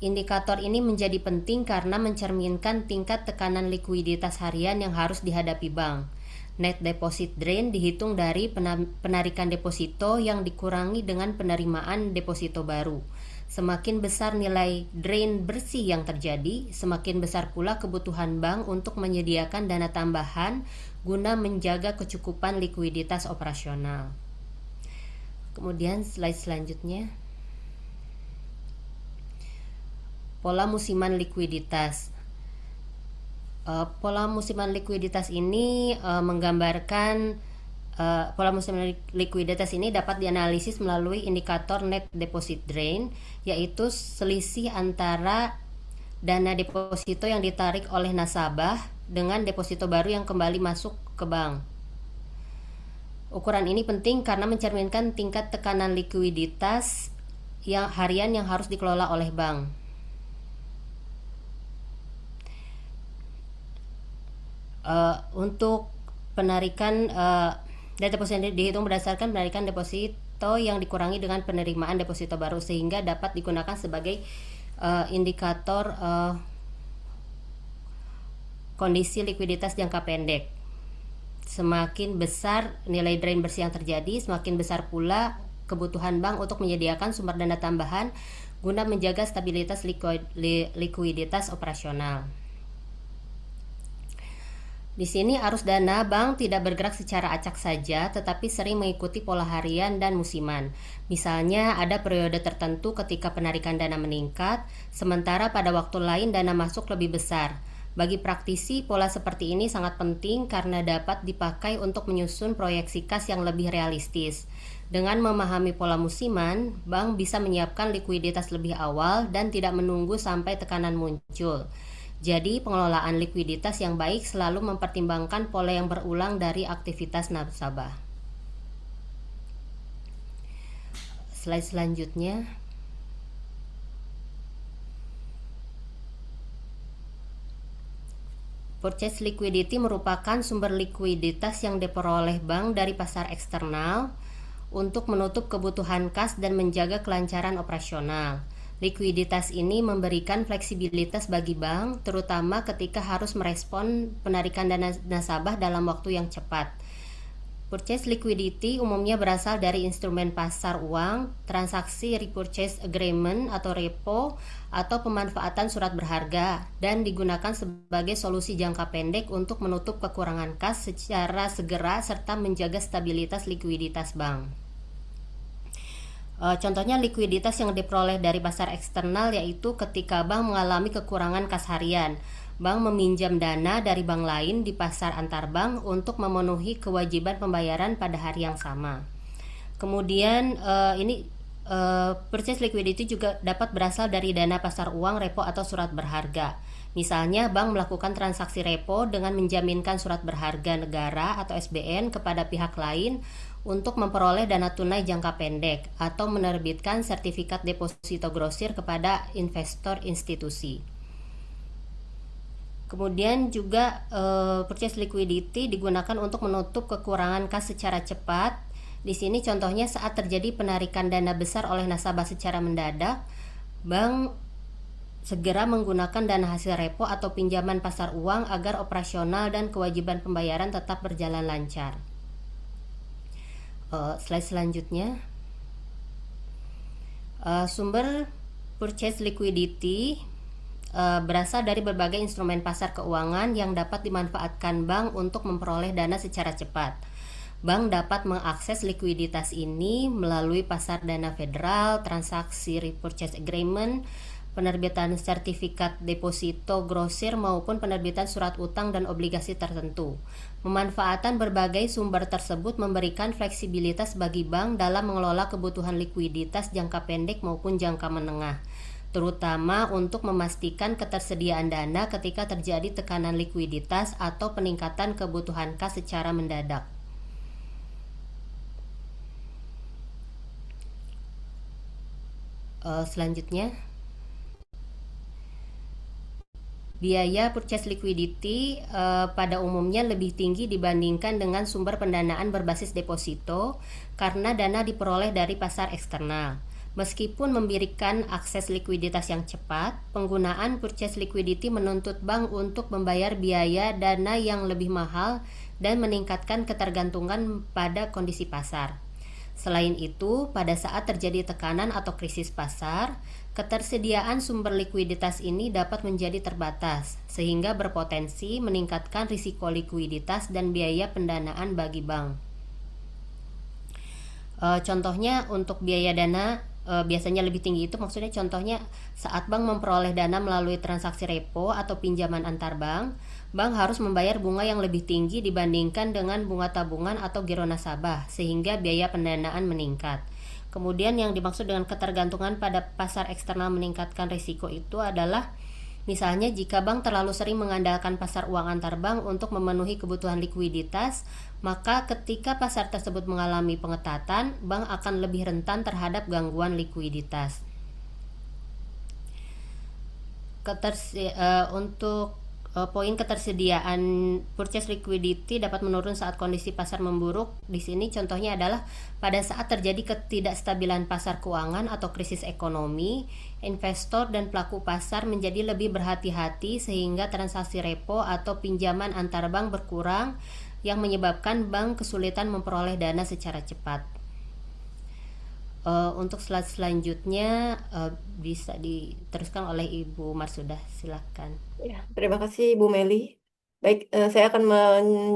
Indikator ini menjadi penting karena mencerminkan tingkat tekanan likuiditas harian yang harus dihadapi bank. Net deposit drain dihitung dari penarikan deposito yang dikurangi dengan penerimaan deposito baru. Semakin besar nilai drain bersih yang terjadi, semakin besar pula kebutuhan bank untuk menyediakan dana tambahan guna menjaga kecukupan likuiditas operasional. Kemudian slide selanjutnya, pola musiman likuiditas. Pola musiman likuiditas ini menggambarkan pola musiman likuiditas ini dapat dianalisis melalui indikator net deposit drain, yaitu selisih antara dana deposito yang ditarik oleh nasabah dengan deposito baru yang kembali masuk ke bank. Ukuran ini penting karena mencerminkan tingkat tekanan likuiditas yang harian yang harus dikelola oleh bank. Untuk penarikan dana deposito dihitung berdasarkan penarikan deposito yang dikurangi dengan penerimaan deposito baru, sehingga dapat digunakan sebagai indikator kondisi likuiditas jangka pendek. Semakin besar nilai drain bersih yang terjadi, semakin besar pula kebutuhan bank untuk menyediakan sumber dana tambahan guna menjaga stabilitas likuiditas operasional. Di sini arus dana bank tidak bergerak secara acak saja, tetapi sering mengikuti pola harian dan musiman. Misalnya, ada periode tertentu ketika penarikan dana meningkat, sementara pada waktu lain dana masuk lebih besar. Bagi praktisi, pola seperti ini sangat penting karena dapat dipakai untuk menyusun proyeksi kas yang lebih realistis. Dengan memahami pola musiman, bank bisa menyiapkan likuiditas lebih awal dan tidak menunggu sampai tekanan muncul. Jadi, pengelolaan likuiditas yang baik selalu mempertimbangkan pola yang berulang dari aktivitas nasabah. Slide selanjutnya. Purchase liquidity merupakan sumber likuiditas yang diperoleh bank dari pasar eksternal untuk menutup kebutuhan kas dan menjaga kelancaran operasional. Likuiditas ini memberikan fleksibilitas bagi bank, terutama ketika harus merespon penarikan dana nasabah dalam waktu yang cepat. Purchase liquidity umumnya berasal dari instrumen pasar uang, transaksi repurchase agreement atau repo, atau pemanfaatan surat berharga, dan digunakan sebagai solusi jangka pendek untuk menutup kekurangan kas secara segera serta menjaga stabilitas likuiditas bank. Contohnya likuiditas yang diperoleh dari pasar eksternal yaitu ketika bank mengalami kekurangan kas harian. Bank meminjam dana dari bank lain di pasar antar bank untuk memenuhi kewajiban pembayaran pada hari yang sama. Kemudian purchase liquidity juga dapat berasal dari dana pasar uang, repo, atau surat berharga. Misalnya, bank melakukan transaksi repo dengan menjaminkan surat berharga negara atau SBN kepada pihak lain untuk memperoleh dana tunai jangka pendek atau menerbitkan sertifikat deposito grosir kepada investor institusi. Kemudian juga purchase liquidity digunakan untuk menutup kekurangan kas secara cepat. Di sini contohnya saat terjadi penarikan dana besar oleh nasabah secara mendadak, bank segera menggunakan dana hasil repo atau pinjaman pasar uang agar operasional dan kewajiban pembayaran tetap berjalan lancar. Slide selanjutnya. Sumber purchase liquidity berasal dari berbagai instrumen pasar keuangan yang dapat dimanfaatkan bank untuk memperoleh dana secara cepat. Bank dapat mengakses likuiditas ini melalui pasar dana federal, transaksi repurchase agreement, penerbitan sertifikat deposito grosir maupun penerbitan surat utang dan obligasi tertentu. Pemanfaatan berbagai sumber tersebut memberikan fleksibilitas bagi bank dalam mengelola kebutuhan likuiditas jangka pendek maupun jangka menengah, terutama untuk memastikan ketersediaan dana ketika terjadi tekanan likuiditas atau peningkatan kebutuhan kas secara mendadak. Selanjutnya, biaya purchase liquidity pada umumnya lebih tinggi dibandingkan dengan sumber pendanaan berbasis deposito karena dana diperoleh dari pasar eksternal. Meskipun memberikan akses likuiditas yang cepat, penggunaan purchase liquidity menuntut bank untuk membayar biaya dana yang lebih mahal dan meningkatkan ketergantungan pada kondisi pasar. Selain itu, pada saat terjadi tekanan atau krisis pasar, ketersediaan sumber likuiditas ini dapat menjadi terbatas, sehingga berpotensi meningkatkan risiko likuiditas dan biaya pendanaan bagi bank. Contohnya untuk biaya dana biasanya lebih tinggi itu maksudnya contohnya saat bank memperoleh dana melalui transaksi repo atau pinjaman antar bank, bank harus membayar bunga yang lebih tinggi dibandingkan dengan bunga tabungan atau giro nasabah sehingga biaya pendanaan meningkat. Kemudian yang dimaksud dengan ketergantungan pada pasar eksternal meningkatkan risiko itu adalah misalnya jika bank terlalu sering mengandalkan pasar uang antar bank untuk memenuhi kebutuhan likuiditas, maka ketika pasar tersebut mengalami pengetatan, bank akan lebih rentan terhadap gangguan likuiditas. Untuk poin ketersediaan purchase liquidity dapat menurun saat kondisi pasar memburuk. Di sini contohnya adalah pada saat terjadi ketidakstabilan pasar keuangan atau krisis ekonomi, investor dan pelaku pasar menjadi lebih berhati-hati sehingga transaksi repo atau pinjaman antar bank berkurang yang menyebabkan bank kesulitan memperoleh dana secara cepat. Untuk slide selanjutnya bisa diteruskan oleh Ibu Marsudah, silakan. Ya, terima kasih Bu Meli. Baik, saya akan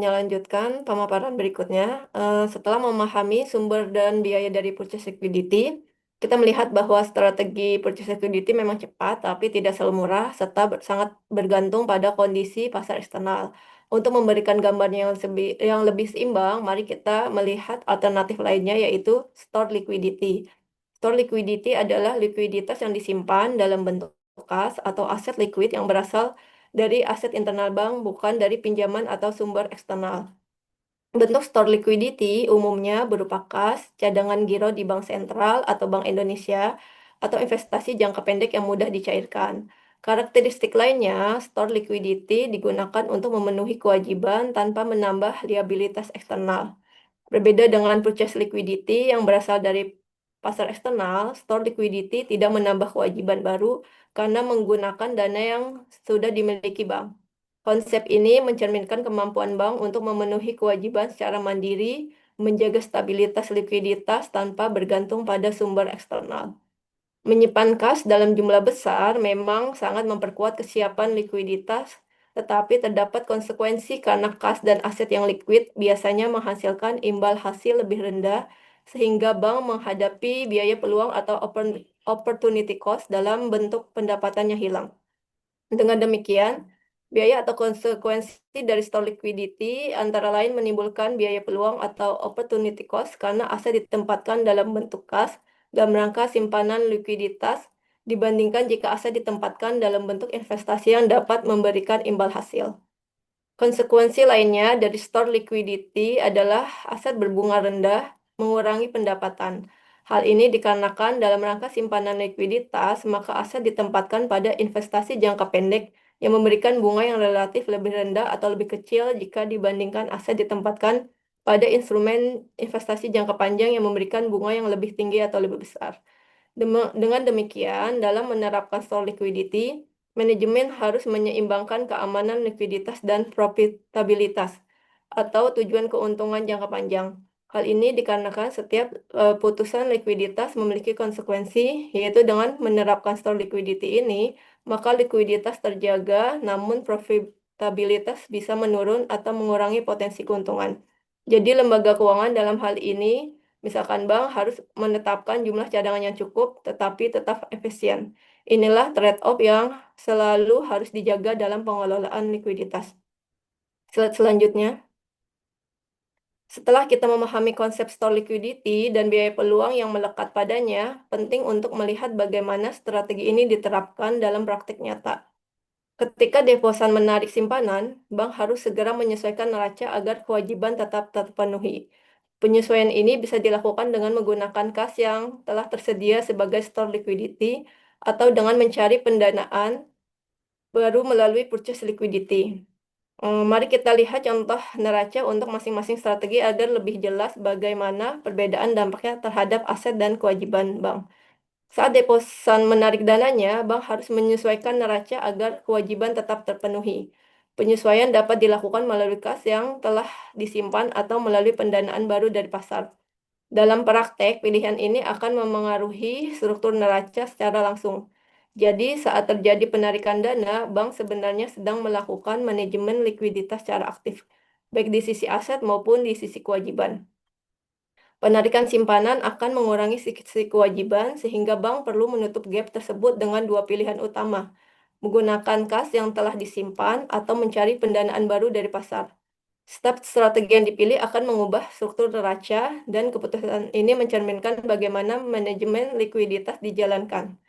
melanjutkan pemaparan berikutnya. Setelah memahami sumber dan biaya dari purchase liquidity, kita melihat bahwa strategi purchase liquidity memang cepat, tapi tidak selalu murah, serta sangat bergantung pada kondisi pasar eksternal. Untuk memberikan gambar yang lebih seimbang, mari kita melihat alternatif lainnya, yaitu store liquidity. Store liquidity adalah likuiditas yang disimpan dalam bentuk kas atau aset liquid yang berasal dari aset internal bank, bukan dari pinjaman atau sumber eksternal. Bentuk store liquidity umumnya berupa kas, cadangan giro di bank sentral atau Bank Indonesia, atau investasi jangka pendek yang mudah dicairkan. Karakteristik lainnya, store liquidity digunakan untuk memenuhi kewajiban tanpa menambah liabilitas eksternal. Berbeda dengan purchase liquidity yang berasal dari pasar eksternal, store liquidity tidak menambah kewajiban baru karena menggunakan dana yang sudah dimiliki bank. Konsep ini mencerminkan kemampuan bank untuk memenuhi kewajiban secara mandiri, menjaga stabilitas likuiditas tanpa bergantung pada sumber eksternal. Menyimpan kas dalam jumlah besar memang sangat memperkuat kesiapan likuiditas, tetapi terdapat konsekuensi karena kas dan aset yang liquid biasanya menghasilkan imbal hasil lebih rendah, sehingga bank menghadapi biaya peluang atau opportunity cost dalam bentuk pendapatannya hilang. Dengan demikian, biaya atau konsekuensi dari store liquidity antara lain menimbulkan biaya peluang atau opportunity cost karena aset ditempatkan dalam bentuk kas dalam rangka simpanan likuiditas dibandingkan jika aset ditempatkan dalam bentuk investasi yang dapat memberikan imbal hasil. Konsekuensi lainnya dari store liquidity adalah aset berbunga rendah mengurangi pendapatan. Hal ini dikarenakan dalam rangka simpanan likuiditas, maka aset ditempatkan pada investasi jangka pendek yang memberikan bunga yang relatif lebih rendah atau lebih kecil jika dibandingkan aset ditempatkan pada instrumen investasi jangka panjang yang memberikan bunga yang lebih tinggi atau lebih besar. Dengan demikian, dalam menerapkan store liquidity, manajemen harus menyeimbangkan keamanan likuiditas dan profitabilitas atau tujuan keuntungan jangka panjang. Hal ini dikarenakan setiap putusan likuiditas memiliki konsekuensi, yaitu dengan menerapkan store liquidity ini, maka likuiditas terjaga, namun profitabilitas bisa menurun atau mengurangi potensi keuntungan. Jadi lembaga keuangan dalam hal ini, misalkan bank harus menetapkan jumlah cadangan yang cukup, tetapi tetap efisien. Inilah trade-off yang selalu harus dijaga dalam pengelolaan likuiditas. Slide selanjutnya. Setelah kita memahami konsep store liquidity dan biaya peluang yang melekat padanya, penting untuk melihat bagaimana strategi ini diterapkan dalam praktik nyata. Ketika deposan menarik simpanan, bank harus segera menyesuaikan neraca agar kewajiban tetap terpenuhi. Penyesuaian ini bisa dilakukan dengan menggunakan kas yang telah tersedia sebagai store liquidity atau dengan mencari pendanaan baru melalui purchase liquidity. Mari kita lihat contoh neraca untuk masing-masing strategi agar lebih jelas bagaimana perbedaan dampaknya terhadap aset dan kewajiban bank. Saat deposan menarik dananya, bank harus menyesuaikan neraca agar kewajiban tetap terpenuhi. Penyesuaian dapat dilakukan melalui kas yang telah disimpan atau melalui pendanaan baru dari pasar. Dalam praktek, pilihan ini akan memengaruhi struktur neraca secara langsung. Jadi, saat terjadi penarikan dana, bank sebenarnya sedang melakukan manajemen likuiditas secara aktif, baik di sisi aset maupun di sisi kewajiban. Penarikan simpanan akan mengurangi sisi kewajiban, sehingga bank perlu menutup gap tersebut dengan dua pilihan utama, menggunakan kas yang telah disimpan atau mencari pendanaan baru dari pasar. Setiap strategi yang dipilih akan mengubah struktur neraca, dan keputusan ini mencerminkan bagaimana manajemen likuiditas dijalankan.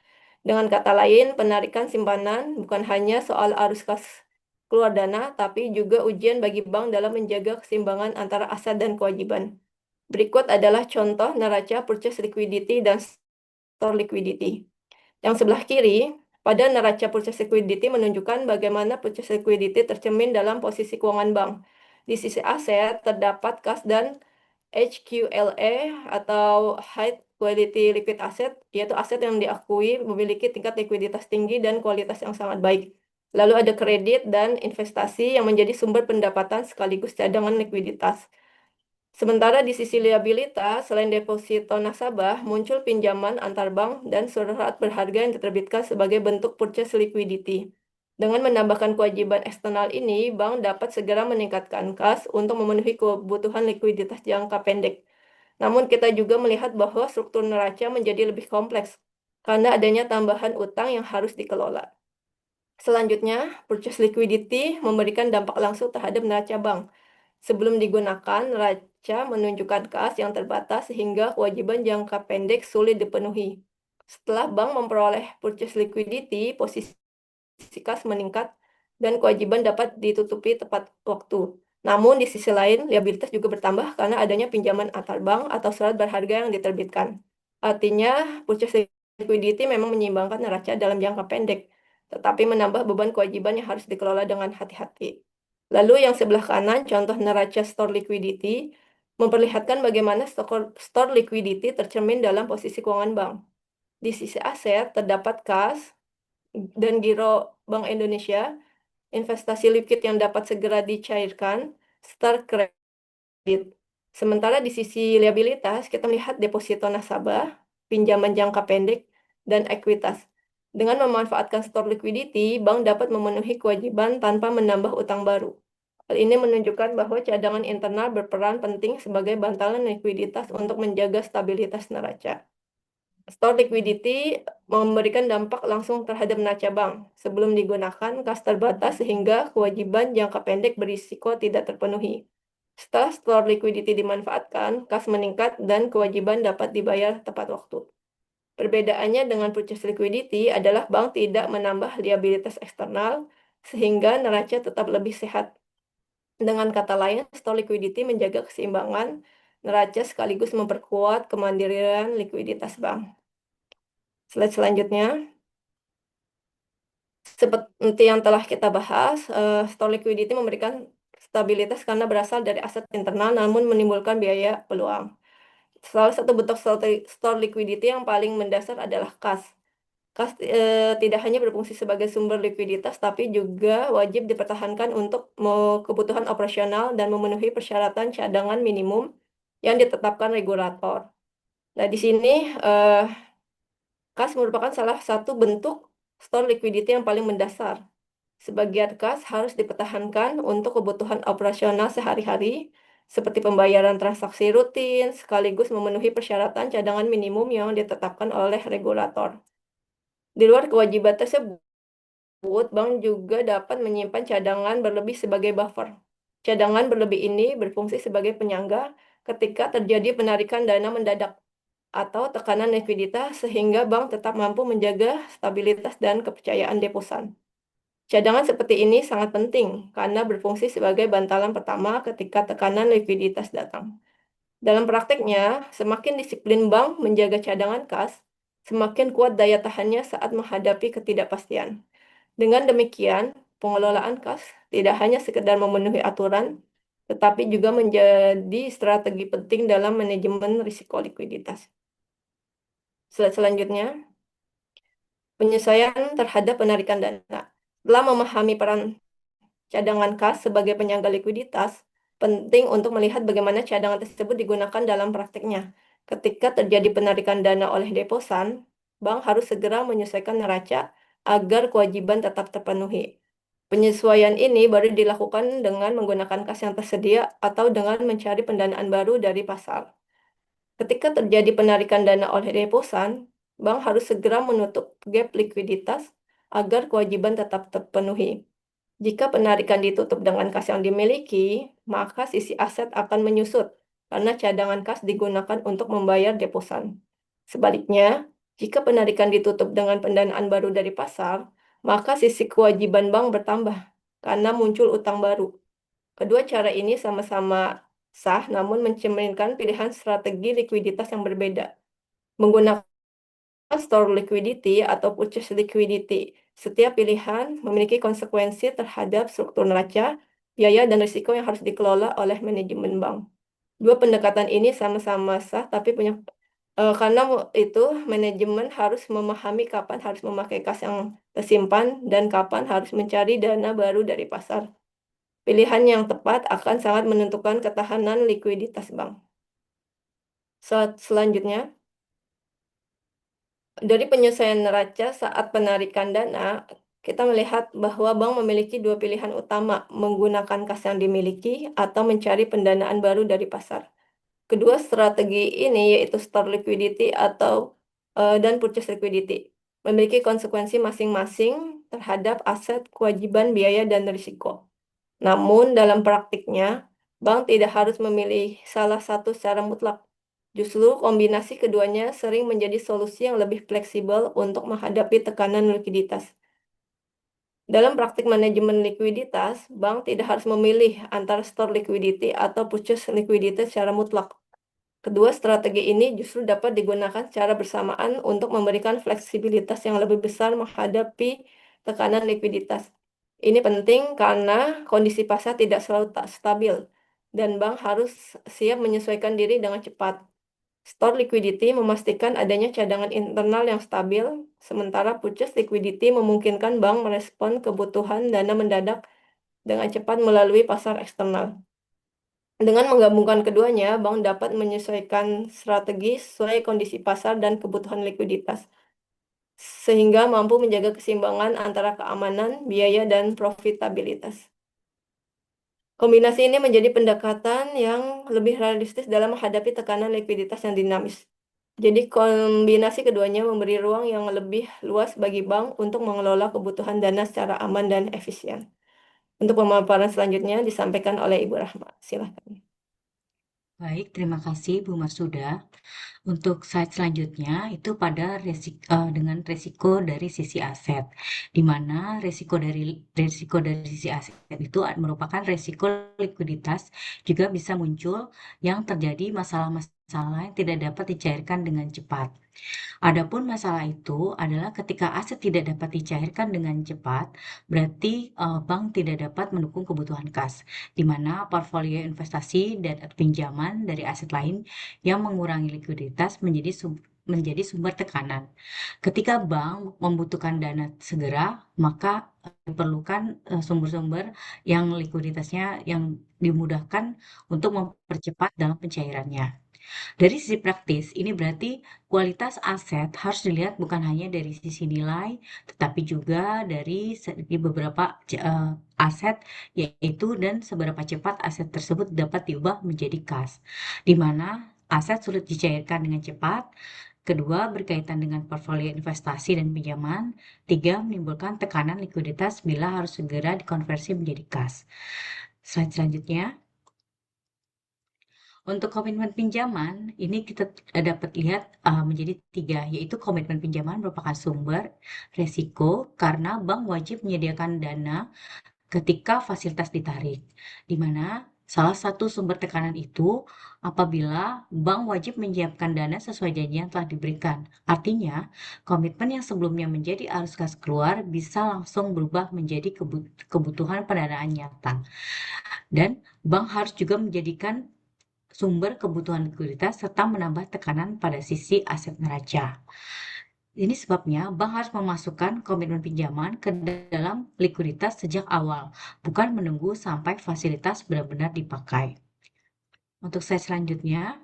Dengan kata lain, penarikan simpanan bukan hanya soal arus kas keluar dana, tapi juga ujian bagi bank dalam menjaga keseimbangan antara aset dan kewajiban. Berikut adalah contoh neraca purchase liquidity dan store liquidity. Yang sebelah kiri, pada neraca purchase liquidity menunjukkan bagaimana purchase liquidity tercermin dalam posisi keuangan bank. Di sisi aset terdapat kas dan HQLA atau High Quality Liquid Asset, yaitu aset yang diakui memiliki tingkat likuiditas tinggi dan kualitas yang sangat baik. Lalu ada kredit dan investasi yang menjadi sumber pendapatan sekaligus cadangan likuiditas. Sementara di sisi liabilitas, selain deposito nasabah, muncul pinjaman antar bank dan surat berharga yang diterbitkan sebagai bentuk purchase liquidity. Dengan menambahkan kewajiban eksternal ini, bank dapat segera meningkatkan kas untuk memenuhi kebutuhan likuiditas jangka pendek. Namun kita juga melihat bahwa struktur neraca menjadi lebih kompleks karena adanya tambahan utang yang harus dikelola. Selanjutnya, purchase liquidity memberikan dampak langsung terhadap neraca bank. Sebelum digunakan, neraca menunjukkan kas yang terbatas sehingga kewajiban jangka pendek sulit dipenuhi. Setelah bank memperoleh purchase liquidity, posisi kas meningkat dan kewajiban dapat ditutupi tepat waktu. Namun di sisi lain, liabilitas juga bertambah karena adanya pinjaman antar bank atau surat berharga yang diterbitkan. Artinya, purchase liquidity memang menyeimbangkan neraca dalam jangka pendek, tetapi menambah beban kewajiban yang harus dikelola dengan hati-hati. Lalu yang sebelah kanan, contoh neraca store liquidity, memperlihatkan bagaimana store liquidity tercermin dalam posisi keuangan bank. Di sisi aset, terdapat kas dan giro Bank Indonesia, investasi liquid yang dapat segera dicairkan, serta kredit. Sementara di sisi liabilitas, kita melihat deposito nasabah, pinjaman jangka pendek, dan ekuitas. Dengan memanfaatkan store liquidity, bank dapat memenuhi kewajiban tanpa menambah utang baru. Hal ini menunjukkan bahwa cadangan internal berperan penting sebagai bantalan likuiditas untuk menjaga stabilitas neraca. Store liquidity memberikan dampak langsung terhadap neraca bank. Sebelum digunakan, kas terbatas sehingga kewajiban jangka pendek berisiko tidak terpenuhi. Setelah store liquidity dimanfaatkan, kas meningkat dan kewajiban dapat dibayar tepat waktu. Perbedaannya dengan purchase liquidity adalah bank tidak menambah liabilitas eksternal sehingga neraca tetap lebih sehat. Dengan kata lain, store liquidity menjaga keseimbangan neraca sekaligus memperkuat kemandirian likuiditas bank. Slide selanjutnya. Seperti yang telah kita bahas, store liquidity memberikan stabilitas karena berasal dari aset internal namun menimbulkan biaya peluang. Salah satu bentuk store liquidity yang paling mendasar adalah kas. Kas tidak hanya berfungsi sebagai sumber likuiditas, tapi juga wajib dipertahankan untuk kebutuhan operasional dan memenuhi persyaratan cadangan minimum yang ditetapkan regulator. Nah, di sini kas merupakan salah satu bentuk store liquidity yang paling mendasar. Sebagian kas harus dipertahankan untuk kebutuhan operasional sehari-hari, seperti pembayaran transaksi rutin, sekaligus memenuhi persyaratan cadangan minimum yang ditetapkan oleh regulator. Di luar kewajiban tersebut, bank juga dapat menyimpan cadangan berlebih sebagai buffer. Cadangan berlebih ini berfungsi sebagai penyangga ketika terjadi penarikan dana mendadak atau tekanan likuiditas sehingga bank tetap mampu menjaga stabilitas dan kepercayaan deposan. Cadangan seperti ini sangat penting karena berfungsi sebagai bantalan pertama ketika tekanan likuiditas datang. Dalam prakteknya, semakin disiplin bank menjaga cadangan kas, semakin kuat daya tahannya saat menghadapi ketidakpastian. Dengan demikian, pengelolaan kas tidak hanya sekedar memenuhi aturan, tetapi juga menjadi strategi penting dalam manajemen risiko likuiditas. Slide selanjutnya, penyesuaian terhadap penarikan dana. Setelah memahami peran cadangan kas sebagai penyangga likuiditas, penting untuk melihat bagaimana cadangan tersebut digunakan dalam praktiknya. Ketika terjadi penarikan dana oleh deposan, bank harus segera menyesuaikan neraca agar kewajiban tetap terpenuhi. Penyesuaian ini baru dilakukan dengan menggunakan kas yang tersedia atau dengan mencari pendanaan baru dari pasar. Ketika terjadi penarikan dana oleh deposan, bank harus segera menutup gap likuiditas agar kewajiban tetap terpenuhi. Jika penarikan ditutup dengan kas yang dimiliki, maka sisi aset akan menyusut karena cadangan kas digunakan untuk membayar deposan. Sebaliknya, jika penarikan ditutup dengan pendanaan baru dari pasar, maka sisi kewajiban bank bertambah karena muncul utang baru. Kedua cara ini sama-sama sah, namun mencerminkan pilihan strategi likuiditas yang berbeda. Menggunakan store liquidity atau purchase liquidity. Setiap pilihan memiliki konsekuensi terhadap struktur neraca, biaya, dan risiko yang harus dikelola oleh manajemen bank. Dua pendekatan ini sama-sama sah, tapi punya karena itu manajemen harus memahami kapan harus memakai kas yang tersimpan dan kapan harus mencari dana baru dari pasar. Pilihan yang tepat akan sangat menentukan ketahanan likuiditas bank. Selanjutnya, dari penyelesaian neraca saat penarikan dana, kita melihat bahwa bank memiliki dua pilihan utama, menggunakan kas yang dimiliki atau mencari pendanaan baru dari pasar. Kedua strategi ini yaitu store liquidity dan purchase liquidity memiliki konsekuensi masing-masing terhadap aset, kewajiban, biaya, dan risiko. Namun dalam praktiknya, bank tidak harus memilih salah satu secara mutlak. Justru kombinasi keduanya sering menjadi solusi yang lebih fleksibel untuk menghadapi tekanan likuiditas. Dalam praktik manajemen likuiditas, bank tidak harus memilih antara store liquidity atau purchase liquidity secara mutlak. Kedua strategi ini justru dapat digunakan secara bersamaan untuk memberikan fleksibilitas yang lebih besar menghadapi tekanan likuiditas. Ini penting karena kondisi pasar tidak selalu stabil dan bank harus siap menyesuaikan diri dengan cepat. Store liquidity memastikan adanya cadangan internal yang stabil, sementara purchase liquidity memungkinkan bank merespon kebutuhan dana mendadak dengan cepat melalui pasar eksternal. Dengan menggabungkan keduanya, bank dapat menyesuaikan strategi sesuai kondisi pasar dan kebutuhan likuiditas, sehingga mampu menjaga keseimbangan antara keamanan, biaya, dan profitabilitas. Kombinasi ini menjadi pendekatan yang lebih realistis dalam menghadapi tekanan likuiditas yang dinamis. Jadi kombinasi keduanya memberi ruang yang lebih luas bagi bank untuk mengelola kebutuhan dana secara aman dan efisien. Untuk pemaparan selanjutnya disampaikan oleh Ibu Rahma. Silakan. Baik, terima kasih Bu Marsuda. Untuk slide selanjutnya itu pada dengan resiko dari sisi aset, di mana resiko dari sisi aset itu merupakan resiko likuiditas juga bisa muncul yang terjadi masalah-masalah yang tidak dapat dicairkan dengan cepat. Adapun masalah itu adalah ketika aset tidak dapat dicairkan dengan cepat, berarti bank tidak dapat mendukung kebutuhan kas, di mana portfolio investasi dan pinjaman dari aset lain yang mengurangi likuiditas menjadi sumber tekanan. Ketika bank membutuhkan dana segera, maka diperlukan sumber-sumber yang likuiditasnya yang dimudahkan untuk mempercepat dalam pencairannya. Dari sisi praktis, ini berarti kualitas aset harus dilihat bukan hanya dari sisi nilai, tetapi juga dari segi beberapa aset, yaitu dan seberapa cepat aset tersebut dapat diubah menjadi kas, di mana aset sulit dicairkan dengan cepat. Kedua, berkaitan dengan portfolio investasi dan pinjaman. Tiga, menimbulkan tekanan likuiditas bila harus segera dikonversi menjadi kas. Slide selanjutnya. Untuk komitmen pinjaman, ini kita dapat lihat menjadi tiga, yaitu komitmen pinjaman merupakan sumber resiko karena bank wajib menyediakan dana ketika fasilitas ditarik, di mana salah satu sumber tekanan itu apabila bank wajib menyiapkan dana sesuai janji yang telah diberikan. Artinya, komitmen yang sebelumnya menjadi arus kas keluar bisa langsung berubah menjadi kebutuhan pendanaan nyata. Dan bank harus juga menjadikan sumber kebutuhan likuiditas serta menambah tekanan pada sisi aset neraca. Ini sebabnya bank harus memasukkan komitmen pinjaman ke dalam likuiditas sejak awal, bukan menunggu sampai fasilitas benar-benar dipakai. Untuk slide selanjutnya,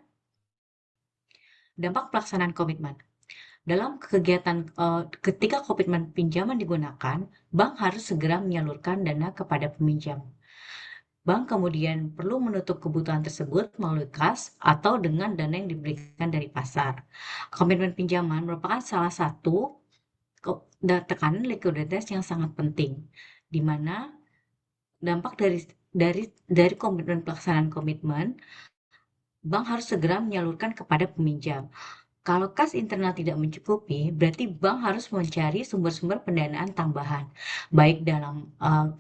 dampak pelaksanaan komitmen. Dalam kegiatan ketika komitmen pinjaman digunakan, bank harus segera menyalurkan dana kepada peminjam. Bank kemudian perlu menutup kebutuhan tersebut melalui kas atau dengan dana yang diberikan dari pasar. Komitmen pinjaman merupakan salah satu tekanan likuiditas yang sangat penting, di mana dampak dari komitmen pelaksanaan komitmen, bank harus segera menyalurkan kepada peminjam. Kalau kas internal tidak mencukupi, berarti bank harus mencari sumber-sumber pendanaan tambahan, baik dalam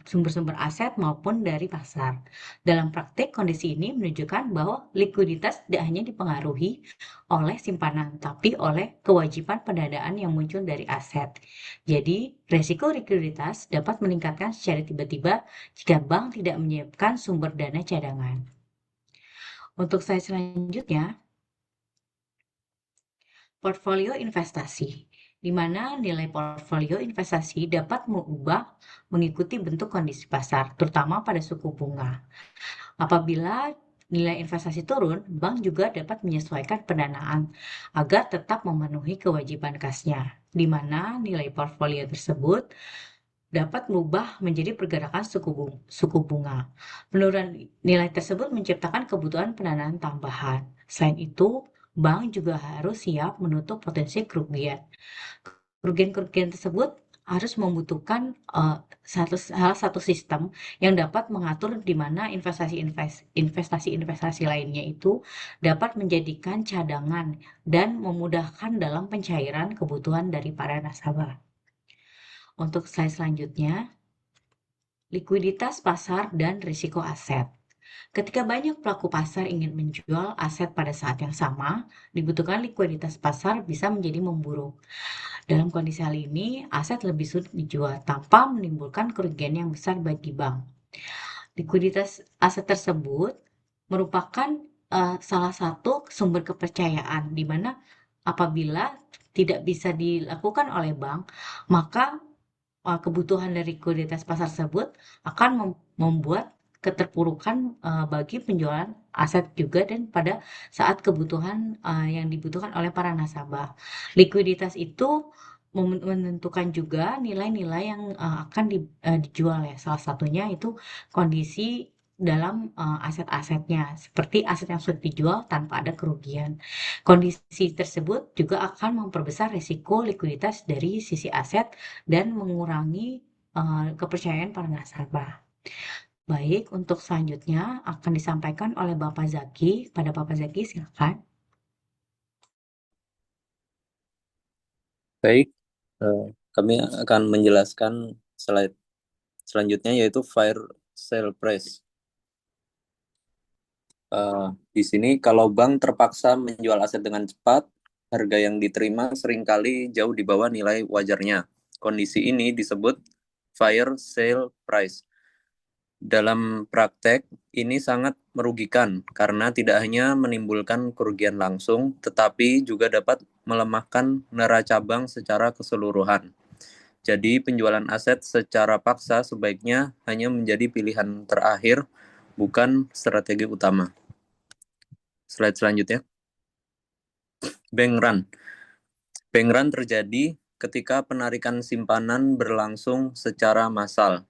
sumber-sumber aset maupun dari pasar. Dalam praktik, kondisi ini menunjukkan bahwa likuiditas tidak hanya dipengaruhi oleh simpanan, tapi oleh kewajiban pendanaan yang muncul dari aset. Jadi, resiko likuiditas dapat meningkatkan secara tiba-tiba jika bank tidak menyiapkan sumber dana cadangan. Untuk slide selanjutnya, portfolio investasi, di mana nilai portfolio investasi dapat mengubah mengikuti bentuk kondisi pasar, terutama pada suku bunga. Apabila nilai investasi turun, bank juga dapat menyesuaikan pendanaan agar tetap memenuhi kewajiban kasnya, di mana nilai portfolio tersebut dapat merubah menjadi pergerakan suku bunga. Penurunan nilai tersebut menciptakan kebutuhan pendanaan tambahan. Selain itu, bank juga harus siap menutup potensi kerugian. Kerugian-kerugian tersebut harus membutuhkan salah satu sistem yang dapat mengatur di mana investasi-investasi lainnya itu dapat menjadikan cadangan dan memudahkan dalam pencairan kebutuhan dari para nasabah. Untuk slide selanjutnya, likuiditas pasar dan risiko aset. Ketika banyak pelaku pasar ingin menjual aset pada saat yang sama, dibutuhkan likuiditas pasar bisa menjadi memburuk. Dalam kondisi hal ini, aset lebih sulit dijual tanpa menimbulkan kerugian yang besar bagi bank. Likuiditas aset tersebut merupakan salah satu sumber kepercayaan, di mana apabila tidak bisa dilakukan oleh bank, maka kebutuhan dari likuiditas pasar tersebut akan membuat keterpurukan bagi penjualan aset juga dan pada saat kebutuhan yang dibutuhkan oleh para nasabah. Likuiditas itu menentukan juga nilai-nilai yang akan dijual ya. Salah satunya itu kondisi dalam aset-asetnya, seperti aset yang sudah dijual tanpa ada kerugian. Kondisi tersebut juga akan memperbesar risiko likuiditas dari sisi aset dan mengurangi kepercayaan para nasabah. Baik, untuk selanjutnya akan disampaikan oleh Bapak Zaki. Pada Bapak Zaki, silakan. Baik, kami akan menjelaskan slide selanjutnya yaitu fire sale price. Di sini kalau bank terpaksa menjual aset dengan cepat, harga yang diterima seringkali jauh di bawah nilai wajarnya. Kondisi ini disebut fire sale price. Dalam praktek, ini sangat merugikan karena tidak hanya menimbulkan kerugian langsung, tetapi juga dapat melemahkan neraca bank secara keseluruhan. Jadi penjualan aset secara paksa sebaiknya hanya menjadi pilihan terakhir, bukan strategi utama. Slide selanjutnya. Bank run. Bank run terjadi ketika penarikan simpanan berlangsung secara massal.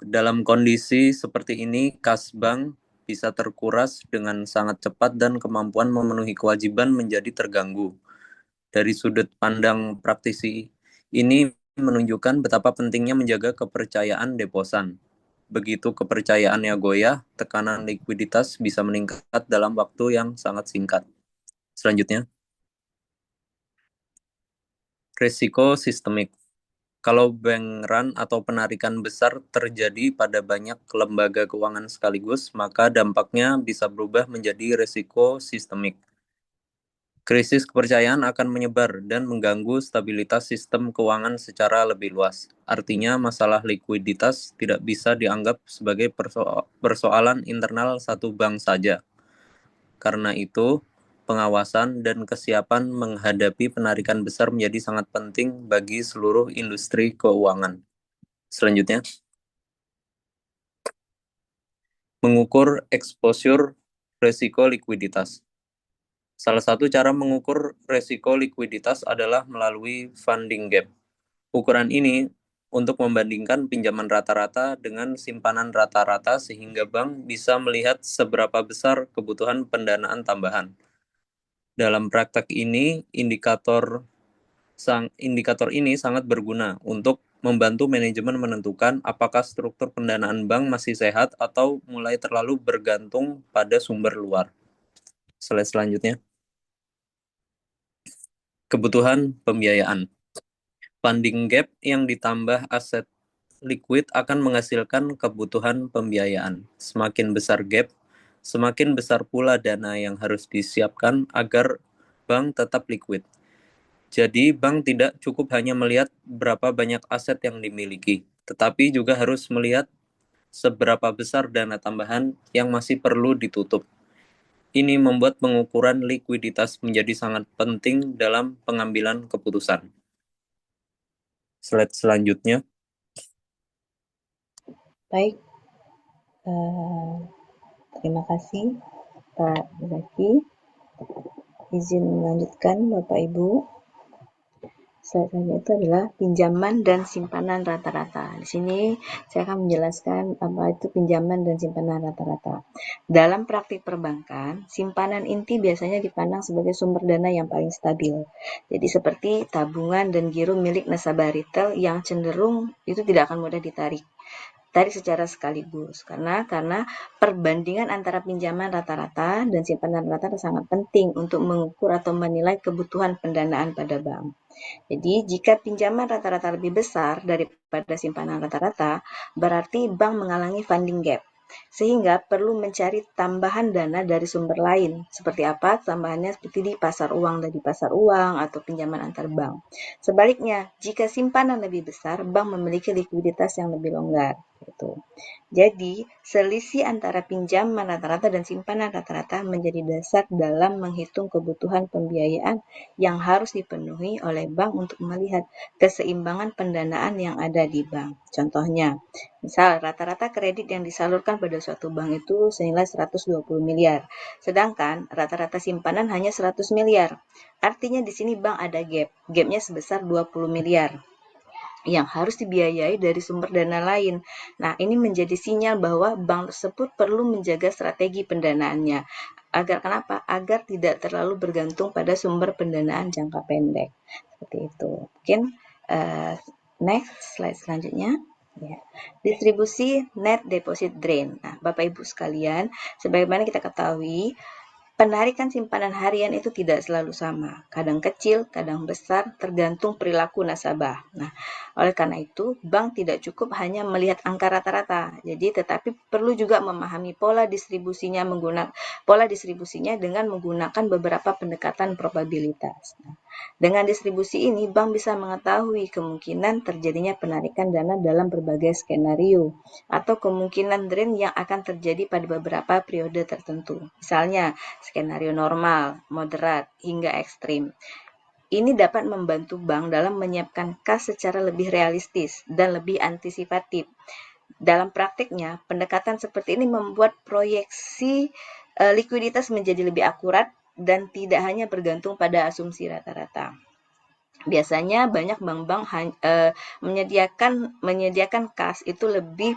Dalam kondisi seperti ini, kas bank bisa terkuras dengan sangat cepat dan kemampuan memenuhi kewajiban menjadi terganggu. Dari sudut pandang praktisi, ini menunjukkan betapa pentingnya menjaga kepercayaan deposan. Begitu kepercayaannya goyah, tekanan likuiditas bisa meningkat dalam waktu yang sangat singkat. Selanjutnya, risiko sistemik. Kalau bank run atau penarikan besar terjadi pada banyak lembaga keuangan sekaligus, maka dampaknya bisa berubah menjadi risiko sistemik. Krisis kepercayaan akan menyebar dan mengganggu stabilitas sistem keuangan secara lebih luas. Artinya, masalah likuiditas tidak bisa dianggap sebagai persoalan internal satu bank saja. Karena itu, pengawasan dan kesiapan menghadapi penarikan besar menjadi sangat penting bagi seluruh industri keuangan. Selanjutnya, mengukur exposure resiko likuiditas. Salah satu cara mengukur resiko likuiditas adalah melalui funding gap. Ukuran ini untuk membandingkan pinjaman rata-rata dengan simpanan rata-rata sehingga bank bisa melihat seberapa besar kebutuhan pendanaan tambahan. Dalam praktek ini, indikator ini sangat berguna untuk membantu manajemen menentukan apakah struktur pendanaan bank masih sehat atau mulai terlalu bergantung pada sumber luar. Slide selanjutnya. Kebutuhan pembiayaan. Funding gap yang ditambah aset liquid akan menghasilkan kebutuhan pembiayaan. Semakin besar gap, semakin besar pula dana yang harus disiapkan agar bank tetap liquid. Jadi, bank tidak cukup hanya melihat berapa banyak aset yang dimiliki, tetapi juga harus melihat seberapa besar dana tambahan yang masih perlu ditutup. Ini membuat pengukuran likuiditas menjadi sangat penting dalam pengambilan keputusan. Slide selanjutnya. Baik, terima kasih Pak Zaki. Izin melanjutkan Bapak Ibu. slide selanjutnya itu adalah pinjaman dan simpanan rata-rata. Di sini saya akan menjelaskan apa itu pinjaman dan simpanan rata-rata. Dalam praktik perbankan, simpanan inti biasanya dipandang sebagai sumber dana yang paling stabil. Jadi seperti tabungan dan giro milik nasabah retail yang cenderung itu tidak akan mudah ditarik secara sekaligus karena perbandingan antara pinjaman rata-rata dan simpanan rata-rata sangat penting untuk mengukur atau menilai kebutuhan pendanaan pada bank. Jadi jika pinjaman rata-rata lebih besar daripada simpanan rata-rata, berarti bank mengalami funding gap. Sehingga perlu mencari tambahan dana dari sumber lain. Seperti apa? Tambahannya seperti di pasar uang atau pinjaman antar bank. Sebaliknya, jika simpanan lebih besar, bank memiliki likuiditas yang lebih longgar. Gitu. Jadi, selisih antara pinjaman rata-rata dan simpanan rata-rata menjadi dasar dalam menghitung kebutuhan pembiayaan yang harus dipenuhi oleh bank untuk melihat keseimbangan pendanaan yang ada di bank. Contohnya, misal rata-rata kredit yang disalurkan pada suatu bank itu senilai 120 miliar, sedangkan rata-rata simpanan hanya 100 miliar. Artinya di sini bank ada gap, gapnya sebesar 20 miliar yang harus dibiayai dari sumber dana lain. Nah, ini menjadi sinyal bahwa bank tersebut perlu menjaga strategi pendanaannya. Agar kenapa? Agar tidak terlalu bergantung pada sumber pendanaan jangka pendek. Seperti itu. Mungkin next slide selanjutnya. Ya. Distribusi net deposit drain. Nah, Bapak Ibu sekalian, sebagaimana kita ketahui, penarikan simpanan harian itu tidak selalu sama, kadang kecil, kadang besar, tergantung perilaku nasabah. Nah, oleh karena itu, bank tidak cukup hanya melihat angka rata-rata, tetapi perlu juga memahami pola distribusinya dengan menggunakan beberapa pendekatan probabilitas. Nah, dengan distribusi ini, bank bisa mengetahui kemungkinan terjadinya penarikan dana dalam berbagai skenario atau kemungkinan drain yang akan terjadi pada beberapa periode tertentu. Misalnya, skenario normal, moderat, hingga ekstrim. Ini dapat membantu bank dalam menyiapkan kas secara lebih realistis dan lebih antisipatif. Dalam praktiknya, pendekatan seperti ini membuat proyeksi likuiditas menjadi lebih akurat dan tidak hanya bergantung pada asumsi rata-rata. Biasanya banyak bank-bank menyediakan kas itu lebih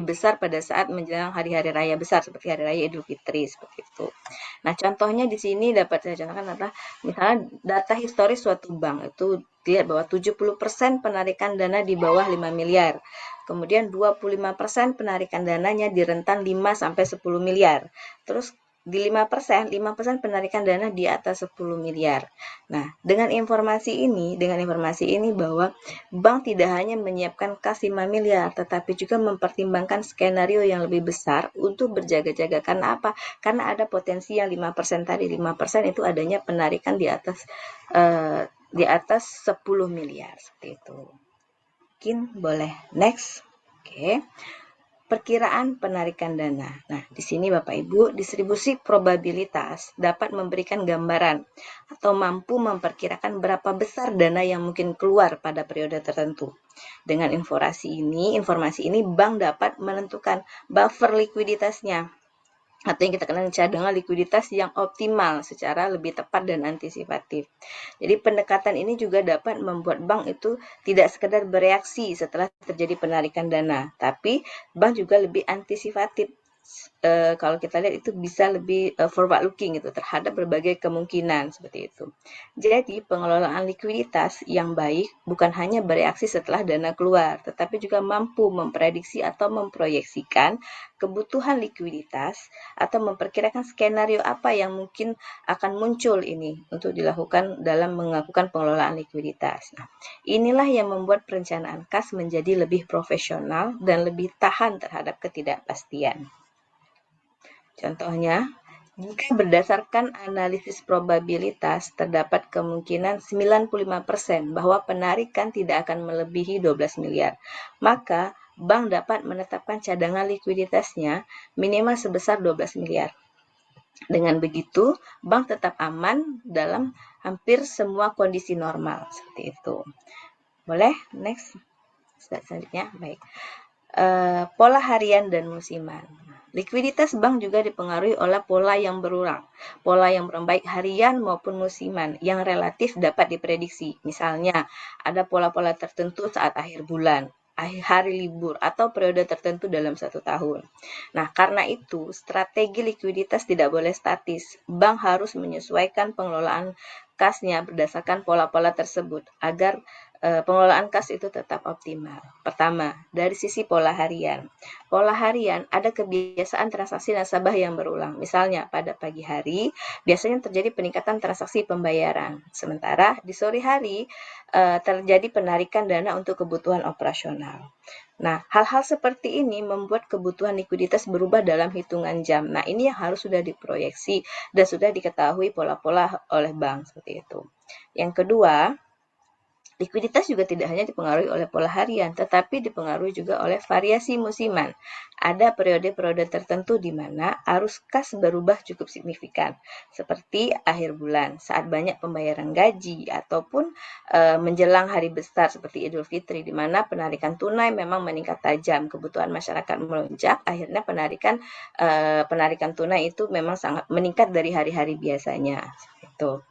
besar pada saat menjelang hari-hari raya besar seperti hari raya Idul Fitri seperti itu. Nah, contohnya di sini dapat saya contohkan adalah misalnya data historis suatu bank itu dilihat bahwa 70% penarikan dana di bawah 5 miliar. Kemudian 25% penarikan dananya di rentan 5 sampai 10 miliar. Terus di 5% penarikan dana di atas 10 miliar. Nah, dengan informasi ini bahwa bank tidak hanya menyiapkan kas 5 miliar, tetapi juga mempertimbangkan skenario yang lebih besar untuk berjaga-jaga. Karena apa? Karena ada potensi yang 5% tadi. 5% itu adanya penarikan di atas 10 miliar. Seperti itu. Mungkin boleh next. Oke. Perkiraan penarikan dana. Nah, di sini Bapak Ibu, distribusi probabilitas dapat memberikan gambaran atau mampu memperkirakan berapa besar dana yang mungkin keluar pada periode tertentu. Dengan informasi ini bank dapat menentukan buffer likuiditasnya atau yang kita kenal cadangan likuiditas yang optimal secara lebih tepat dan antisipatif. Jadi pendekatan ini juga dapat membuat bank itu tidak sekedar bereaksi setelah terjadi penarikan dana, tapi bank juga lebih antisipatif. Kalau kita lihat itu bisa lebih forward looking gitu terhadap berbagai kemungkinan seperti itu. Jadi pengelolaan likuiditas yang baik bukan hanya bereaksi setelah dana keluar, tetapi juga mampu memprediksi atau memproyeksikan kebutuhan likuiditas atau memperkirakan skenario apa yang mungkin akan muncul ini untuk dilakukan dalam melakukan pengelolaan likuiditas. Nah, inilah yang membuat perencanaan kas menjadi lebih profesional dan lebih tahan terhadap ketidakpastian. Contohnya, jika berdasarkan analisis probabilitas, terdapat kemungkinan 95% bahwa penarikan tidak akan melebihi 12 miliar. Maka, bank dapat menetapkan cadangan likuiditasnya minimal sebesar 12 miliar. Dengan begitu, bank tetap aman dalam hampir semua kondisi normal. Seperti itu. Boleh? Next. Selanjutnya. Baik. Pola harian dan musiman. Likuiditas bank juga dipengaruhi oleh pola yang berulang, pola yang baik harian maupun musiman yang relatif dapat diprediksi. Misalnya, ada pola-pola tertentu saat akhir bulan, hari libur, atau periode tertentu dalam satu tahun. Nah, karena itu, strategi likuiditas tidak boleh statis. Bank harus menyesuaikan pengelolaan kasnya berdasarkan pola-pola tersebut agar pengelolaan kas itu tetap optimal. Pertama, dari sisi pola harian. Pola harian ada kebiasaan transaksi nasabah yang berulang. Misalnya pada pagi hari biasanya terjadi peningkatan transaksi pembayaran. Sementara di sore hari terjadi penarikan dana untuk kebutuhan operasional. Nah, hal-hal seperti ini membuat kebutuhan likuiditas berubah dalam hitungan jam. Nah, ini yang harus sudah diproyeksi dan sudah diketahui pola-pola oleh bank seperti itu. Yang kedua, likuiditas juga tidak hanya dipengaruhi oleh pola harian, tetapi dipengaruhi juga oleh variasi musiman. Ada periode-periode tertentu di mana arus kas berubah cukup signifikan, seperti akhir bulan saat banyak pembayaran gaji ataupun menjelang hari besar seperti Idul Fitri, di mana penarikan tunai memang meningkat tajam, kebutuhan masyarakat melonjak, akhirnya penarikan tunai itu memang sangat meningkat dari hari-hari biasanya. Itu.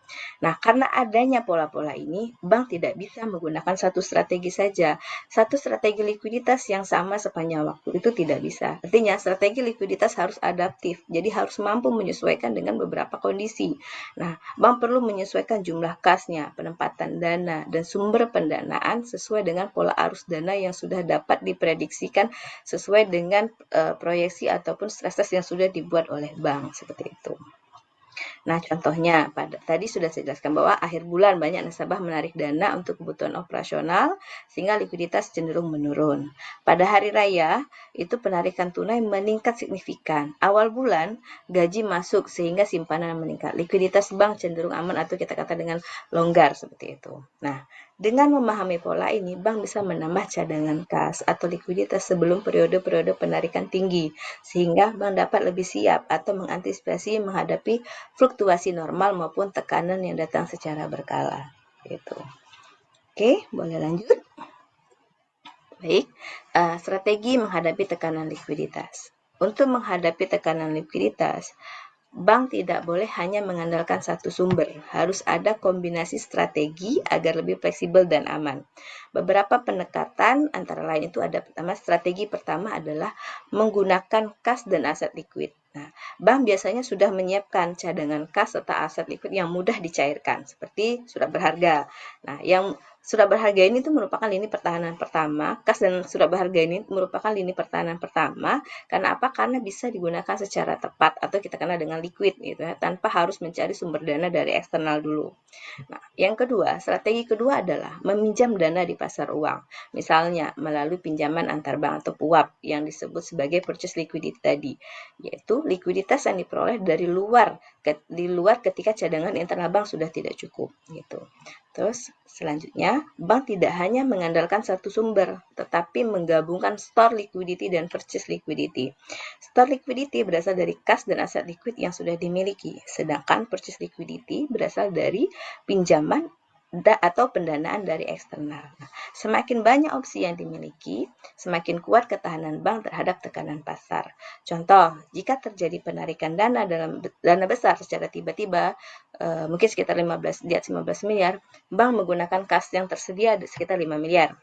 Nah, karena adanya pola-pola ini, bank tidak bisa menggunakan satu strategi saja. Satu strategi likuiditas yang sama sepanjang waktu itu tidak bisa. Artinya, strategi likuiditas harus adaptif, jadi harus mampu menyesuaikan dengan beberapa kondisi. Nah, bank perlu menyesuaikan jumlah kasnya, penempatan dana, dan sumber pendanaan sesuai dengan pola arus dana yang sudah dapat diprediksikan sesuai dengan proyeksi ataupun stres test yang sudah dibuat oleh bank, seperti itu. Nah, contohnya, tadi sudah saya jelaskan bahwa akhir bulan banyak nasabah menarik dana untuk kebutuhan operasional sehingga likuiditas cenderung menurun. Pada hari raya, itu penarikan tunai meningkat signifikan. Awal bulan, gaji masuk sehingga simpanan meningkat. Likuiditas bank cenderung aman atau kita kata dengan longgar seperti itu. Nah, dengan memahami pola ini, bank bisa menambah cadangan kas atau likuiditas sebelum periode-periode penarikan tinggi, sehingga bank dapat lebih siap atau mengantisipasi menghadapi fluktuasi normal maupun tekanan yang datang secara berkala. Gitu. Oke, boleh lanjut? Baik, strategi menghadapi tekanan likuiditas. Untuk menghadapi tekanan likuiditas, bank tidak boleh hanya mengandalkan satu sumber, harus ada kombinasi strategi agar lebih fleksibel dan aman. Beberapa pendekatan antara lain itu ada strategi pertama adalah menggunakan kas dan aset likuid. Nah, bank biasanya sudah menyiapkan cadangan kas serta aset likuid yang mudah dicairkan, seperti surat berharga. Nah, yang surat berharga ini itu merupakan lini pertahanan pertama, kas dan surat berharga ini merupakan lini pertahanan pertama, karena apa? Karena bisa digunakan secara tepat atau kita kenal dengan liquid gitu ya, tanpa harus mencari sumber dana dari eksternal dulu. Nah, yang kedua, strategi kedua adalah meminjam dana di pasar uang, misalnya melalui pinjaman antar bank atau PUAP yang disebut sebagai purchase liquidity tadi, yaitu likuiditas yang diperoleh dari luar ketika cadangan internal bank sudah tidak cukup gitu. Terus selanjutnya, bank tidak hanya mengandalkan satu sumber, tetapi menggabungkan store liquidity dan purchase liquidity. Store liquidity berasal dari kas dan aset liquid yang sudah dimiliki, sedangkan purchase liquidity berasal dari pinjaman atau pendanaan dari eksternal. Nah, semakin banyak opsi yang dimiliki, semakin kuat ketahanan bank terhadap tekanan pasar. Contoh, jika terjadi penarikan dana dalam dana besar secara tiba-tiba, mungkin sekitar 15 miliar, bank menggunakan kas yang tersedia sekitar 5 miliar.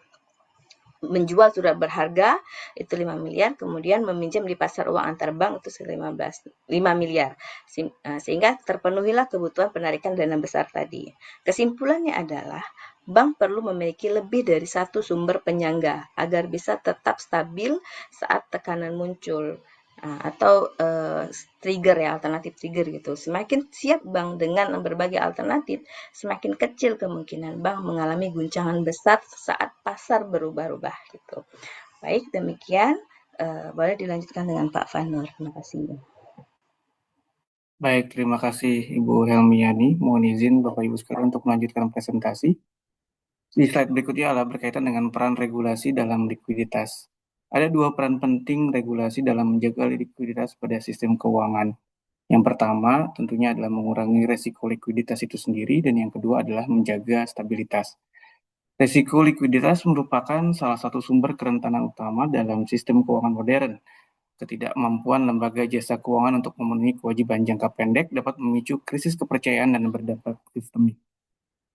Menjual surat berharga itu 5 miliar, kemudian meminjam di pasar uang antar bank itu 5 miliar. Sehingga terpenuhilah kebutuhan penarikan dana besar tadi. Kesimpulannya adalah bank perlu memiliki lebih dari satu sumber penyangga agar bisa tetap stabil saat tekanan muncul. Atau trigger ya, alternatif trigger gitu. Semakin siap bank dengan berbagai alternatif, semakin kecil kemungkinan bank mengalami guncangan besar saat pasar berubah-ubah gitu. Baik, demikian. Boleh dilanjutkan dengan Pak Fanur. Terima kasih. Baik, terima kasih Ibu Helmiani. Mohon izin Bapak Ibu sekalian untuk melanjutkan presentasi. Di slide berikutnya adalah berkaitan dengan peran regulasi dalam likuiditas. Ada dua peran penting regulasi dalam menjaga likuiditas pada sistem keuangan. Yang pertama tentunya adalah mengurangi resiko likuiditas itu sendiri, dan yang kedua adalah menjaga stabilitas. Resiko likuiditas merupakan salah satu sumber kerentanan utama dalam sistem keuangan modern. ketidakmampuan lembaga jasa keuangan untuk memenuhi kewajiban jangka pendek dapat memicu krisis kepercayaan dan berdampak sistemik.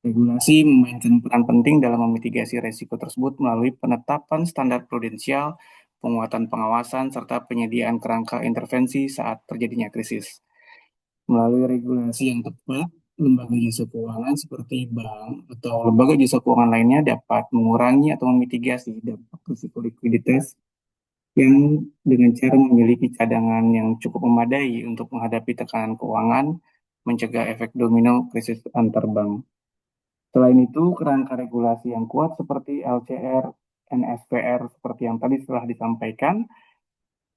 Regulasi memainkan peran penting dalam memitigasi resiko tersebut melalui penetapan standar prudensial, penguatan pengawasan, serta penyediaan kerangka intervensi saat terjadinya krisis. Melalui regulasi yang tepat, lembaga jasa keuangan seperti bank atau lembaga jasa keuangan lainnya dapat mengurangi atau memitigasi dampak risiko likuiditas yang dengan cara memiliki cadangan yang cukup memadai untuk menghadapi tekanan keuangan, mencegah efek domino krisis antar bank. Selain itu, kerangka regulasi yang kuat seperti LCR, NSPR seperti yang tadi telah disampaikan,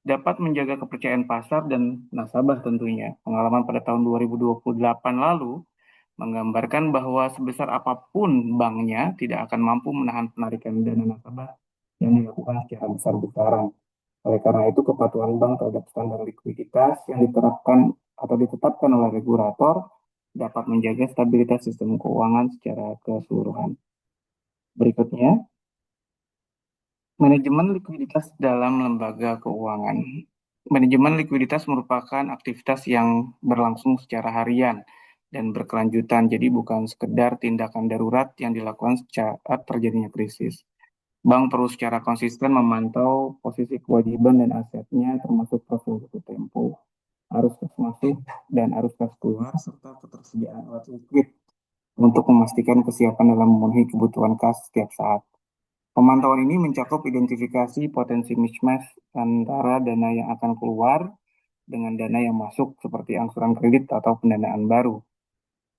dapat menjaga kepercayaan pasar dan nasabah tentunya. Pengalaman pada tahun 2028 lalu menggambarkan bahwa sebesar apapun banknya tidak akan mampu menahan penarikan dana nasabah yang dilakukan secara besar-besaran. Oleh karena itu, kepatuhan bank terhadap standar likuiditas yang diterapkan atau ditetapkan oleh regulator dapat menjaga stabilitas sistem keuangan secara keseluruhan. Berikutnya, manajemen likuiditas dalam lembaga keuangan. Manajemen likuiditas merupakan aktivitas yang berlangsung secara harian dan berkelanjutan, jadi bukan sekedar tindakan darurat yang dilakukan saat terjadinya krisis. Bank perlu secara konsisten memantau posisi kewajiban dan asetnya, termasuk profil jatuh tempo, arus kas masuk dan arus kas keluar, serta ketersediaan alat likuid untuk memastikan kesiapan dalam memenuhi kebutuhan kas setiap saat. Pemantauan ini mencakup identifikasi potensi mismatch antara dana yang akan keluar dengan dana yang masuk seperti angsuran kredit atau pendanaan baru.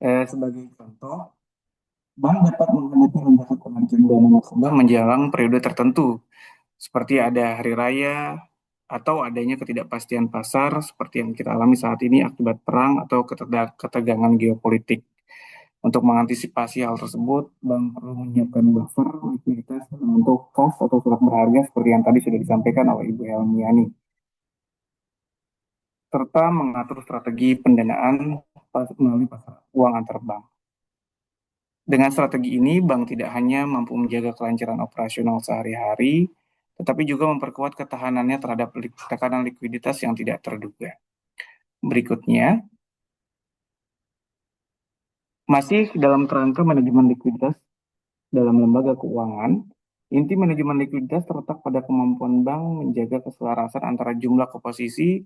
Sebagai contoh, bank dapat menghadapi lonjakan penarikan dana nasabah menjelang periode tertentu, seperti ada hari raya atau adanya ketidakpastian pasar seperti yang kita alami saat ini akibat perang atau ketegangan geopolitik. Untuk mengantisipasi hal tersebut, bank perlu menyiapkan buffer likuiditas dalam bentuk kas atau surat berharga seperti yang tadi sudah disampaikan oleh Ibu Helmiani, serta mengatur strategi pendanaan melalui pasar uang antar bank. Dengan strategi ini, bank tidak hanya mampu menjaga kelancaran operasional sehari-hari, tetapi juga memperkuat ketahanannya terhadap tekanan likuiditas yang tidak terduga. Berikutnya, masih dalam kerangka manajemen likuiditas dalam lembaga keuangan, inti manajemen likuiditas terletak pada kemampuan bank menjaga keselarasan antara jumlah komposisi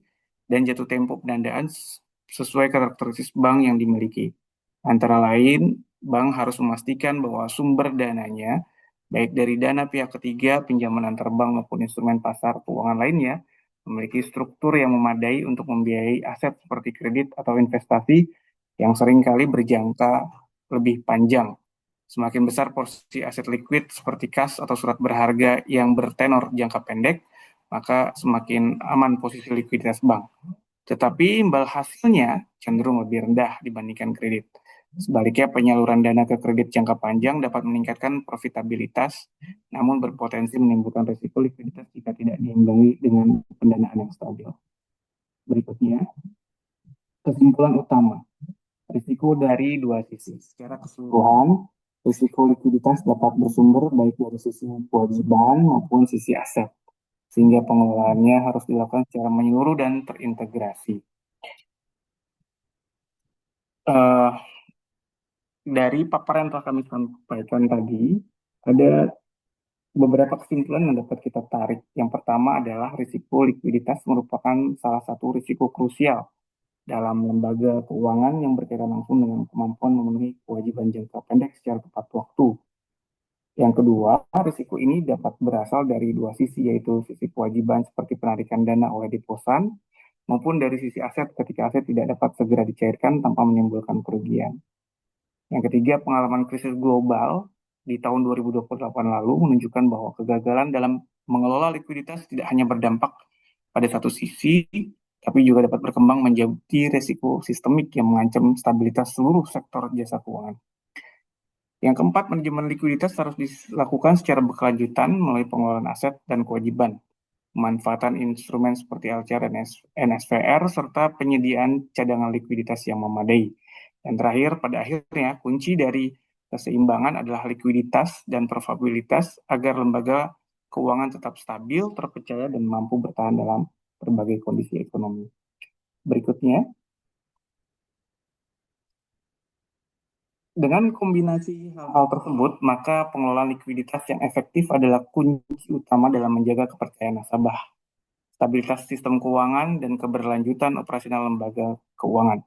dan jatuh tempo pendanaan sesuai karakteristik bank yang dimiliki. Antara lain, bank harus memastikan bahwa sumber dananya, baik dari dana pihak ketiga, pinjaman antar bank maupun instrumen pasar keuangan lainnya, memiliki struktur yang memadai untuk membiayai aset seperti kredit atau investasi yang seringkali berjangka lebih panjang. Semakin besar porsi aset liquid seperti kas atau surat berharga yang bertenor jangka pendek, maka semakin aman posisi likuiditas bank. Tetapi imbal hasilnya cenderung lebih rendah dibandingkan kredit. Sebaliknya, penyaluran dana ke kredit jangka panjang dapat meningkatkan profitabilitas, namun berpotensi menimbulkan risiko likuiditas jika tidak diimbangi dengan pendanaan yang stabil. Berikutnya, kesimpulan utama. Risiko dari dua sisi. Secara keseluruhan, risiko likuiditas dapat bersumber baik dari sisi kewajiban maupun sisi aset, sehingga pengelolaannya harus dilakukan secara menyeluruh dan terintegrasi. Dari paparan yang telah kami sampaikan tadi, ada beberapa kesimpulan yang dapat kita tarik. Yang pertama adalah risiko likuiditas merupakan salah satu risiko krusial dalam lembaga keuangan yang berkaitan langsung dengan kemampuan memenuhi kewajiban jangka pendek secara tepat waktu. Yang kedua, risiko ini dapat berasal dari dua sisi, yaitu sisi kewajiban seperti penarikan dana oleh deposan, maupun dari sisi aset ketika aset tidak dapat segera dicairkan tanpa menimbulkan kerugian. Yang ketiga, pengalaman krisis global di tahun 2028 lalu menunjukkan bahwa kegagalan dalam mengelola likuiditas tidak hanya berdampak pada satu sisi, tapi juga dapat berkembang menjadi resiko sistemik yang mengancam stabilitas seluruh sektor jasa keuangan. Yang keempat, manajemen likuiditas harus dilakukan secara berkelanjutan melalui pengelolaan aset dan kewajiban, pemanfaatan instrumen seperti LCR dan NSPR, serta penyediaan cadangan likuiditas yang memadai. Dan terakhir, pada akhirnya, kunci dari keseimbangan adalah likuiditas dan profitabilitas agar lembaga keuangan tetap stabil, terpercaya, dan mampu bertahan dalam berbagai kondisi ekonomi. Berikutnya, dengan kombinasi hal-hal tersebut, maka pengelolaan likuiditas yang efektif adalah kunci utama dalam menjaga kepercayaan nasabah, stabilitas sistem keuangan, dan keberlanjutan operasional lembaga keuangan,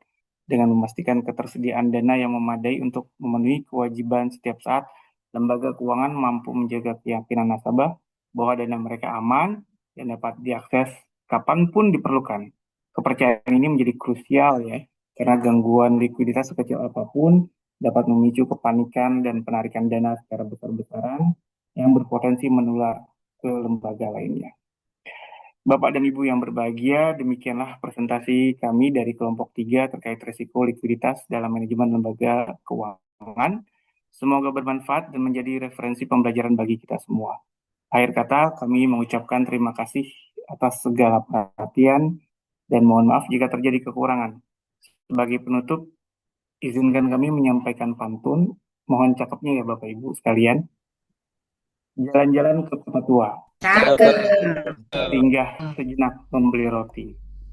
dengan memastikan ketersediaan dana yang memadai untuk memenuhi kewajiban setiap saat. Lembaga keuangan mampu menjaga keyakinan nasabah bahwa dana mereka aman dan dapat diakses kapanpun diperlukan. Kepercayaan ini menjadi krusial ya, karena gangguan likuiditas sekecil apapun dapat memicu kepanikan dan penarikan dana secara besar-besaran yang berpotensi menular ke lembaga lainnya. Bapak dan Ibu yang berbahagia, demikianlah presentasi kami dari kelompok 3 terkait risiko likuiditas dalam manajemen lembaga keuangan. Semoga bermanfaat dan menjadi referensi pembelajaran bagi kita semua. Akhir kata, kami mengucapkan terima kasih atas segala perhatian dan mohon maaf jika terjadi kekurangan. Sebagai penutup, izinkan kami menyampaikan pantun. Mohon cakepnya ya Bapak Ibu sekalian. Jalan-jalan ke kota tua, Cakep. singgah sejenak membeli roti.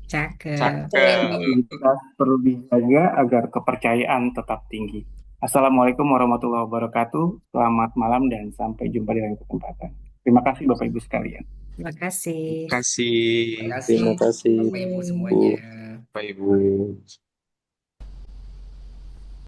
Cakep. Likuiditas perlu dijaga agar kepercayaan tetap tinggi. Assalamualaikum warahmatullahi wabarakatuh. Selamat malam dan sampai jumpa di lain kesempatan. Terima kasih Bapak Ibu sekalian. Terima kasih. Terima kasih Terima kasih Terima kasih. Bapak Ibu semuanya. Pak Ibu.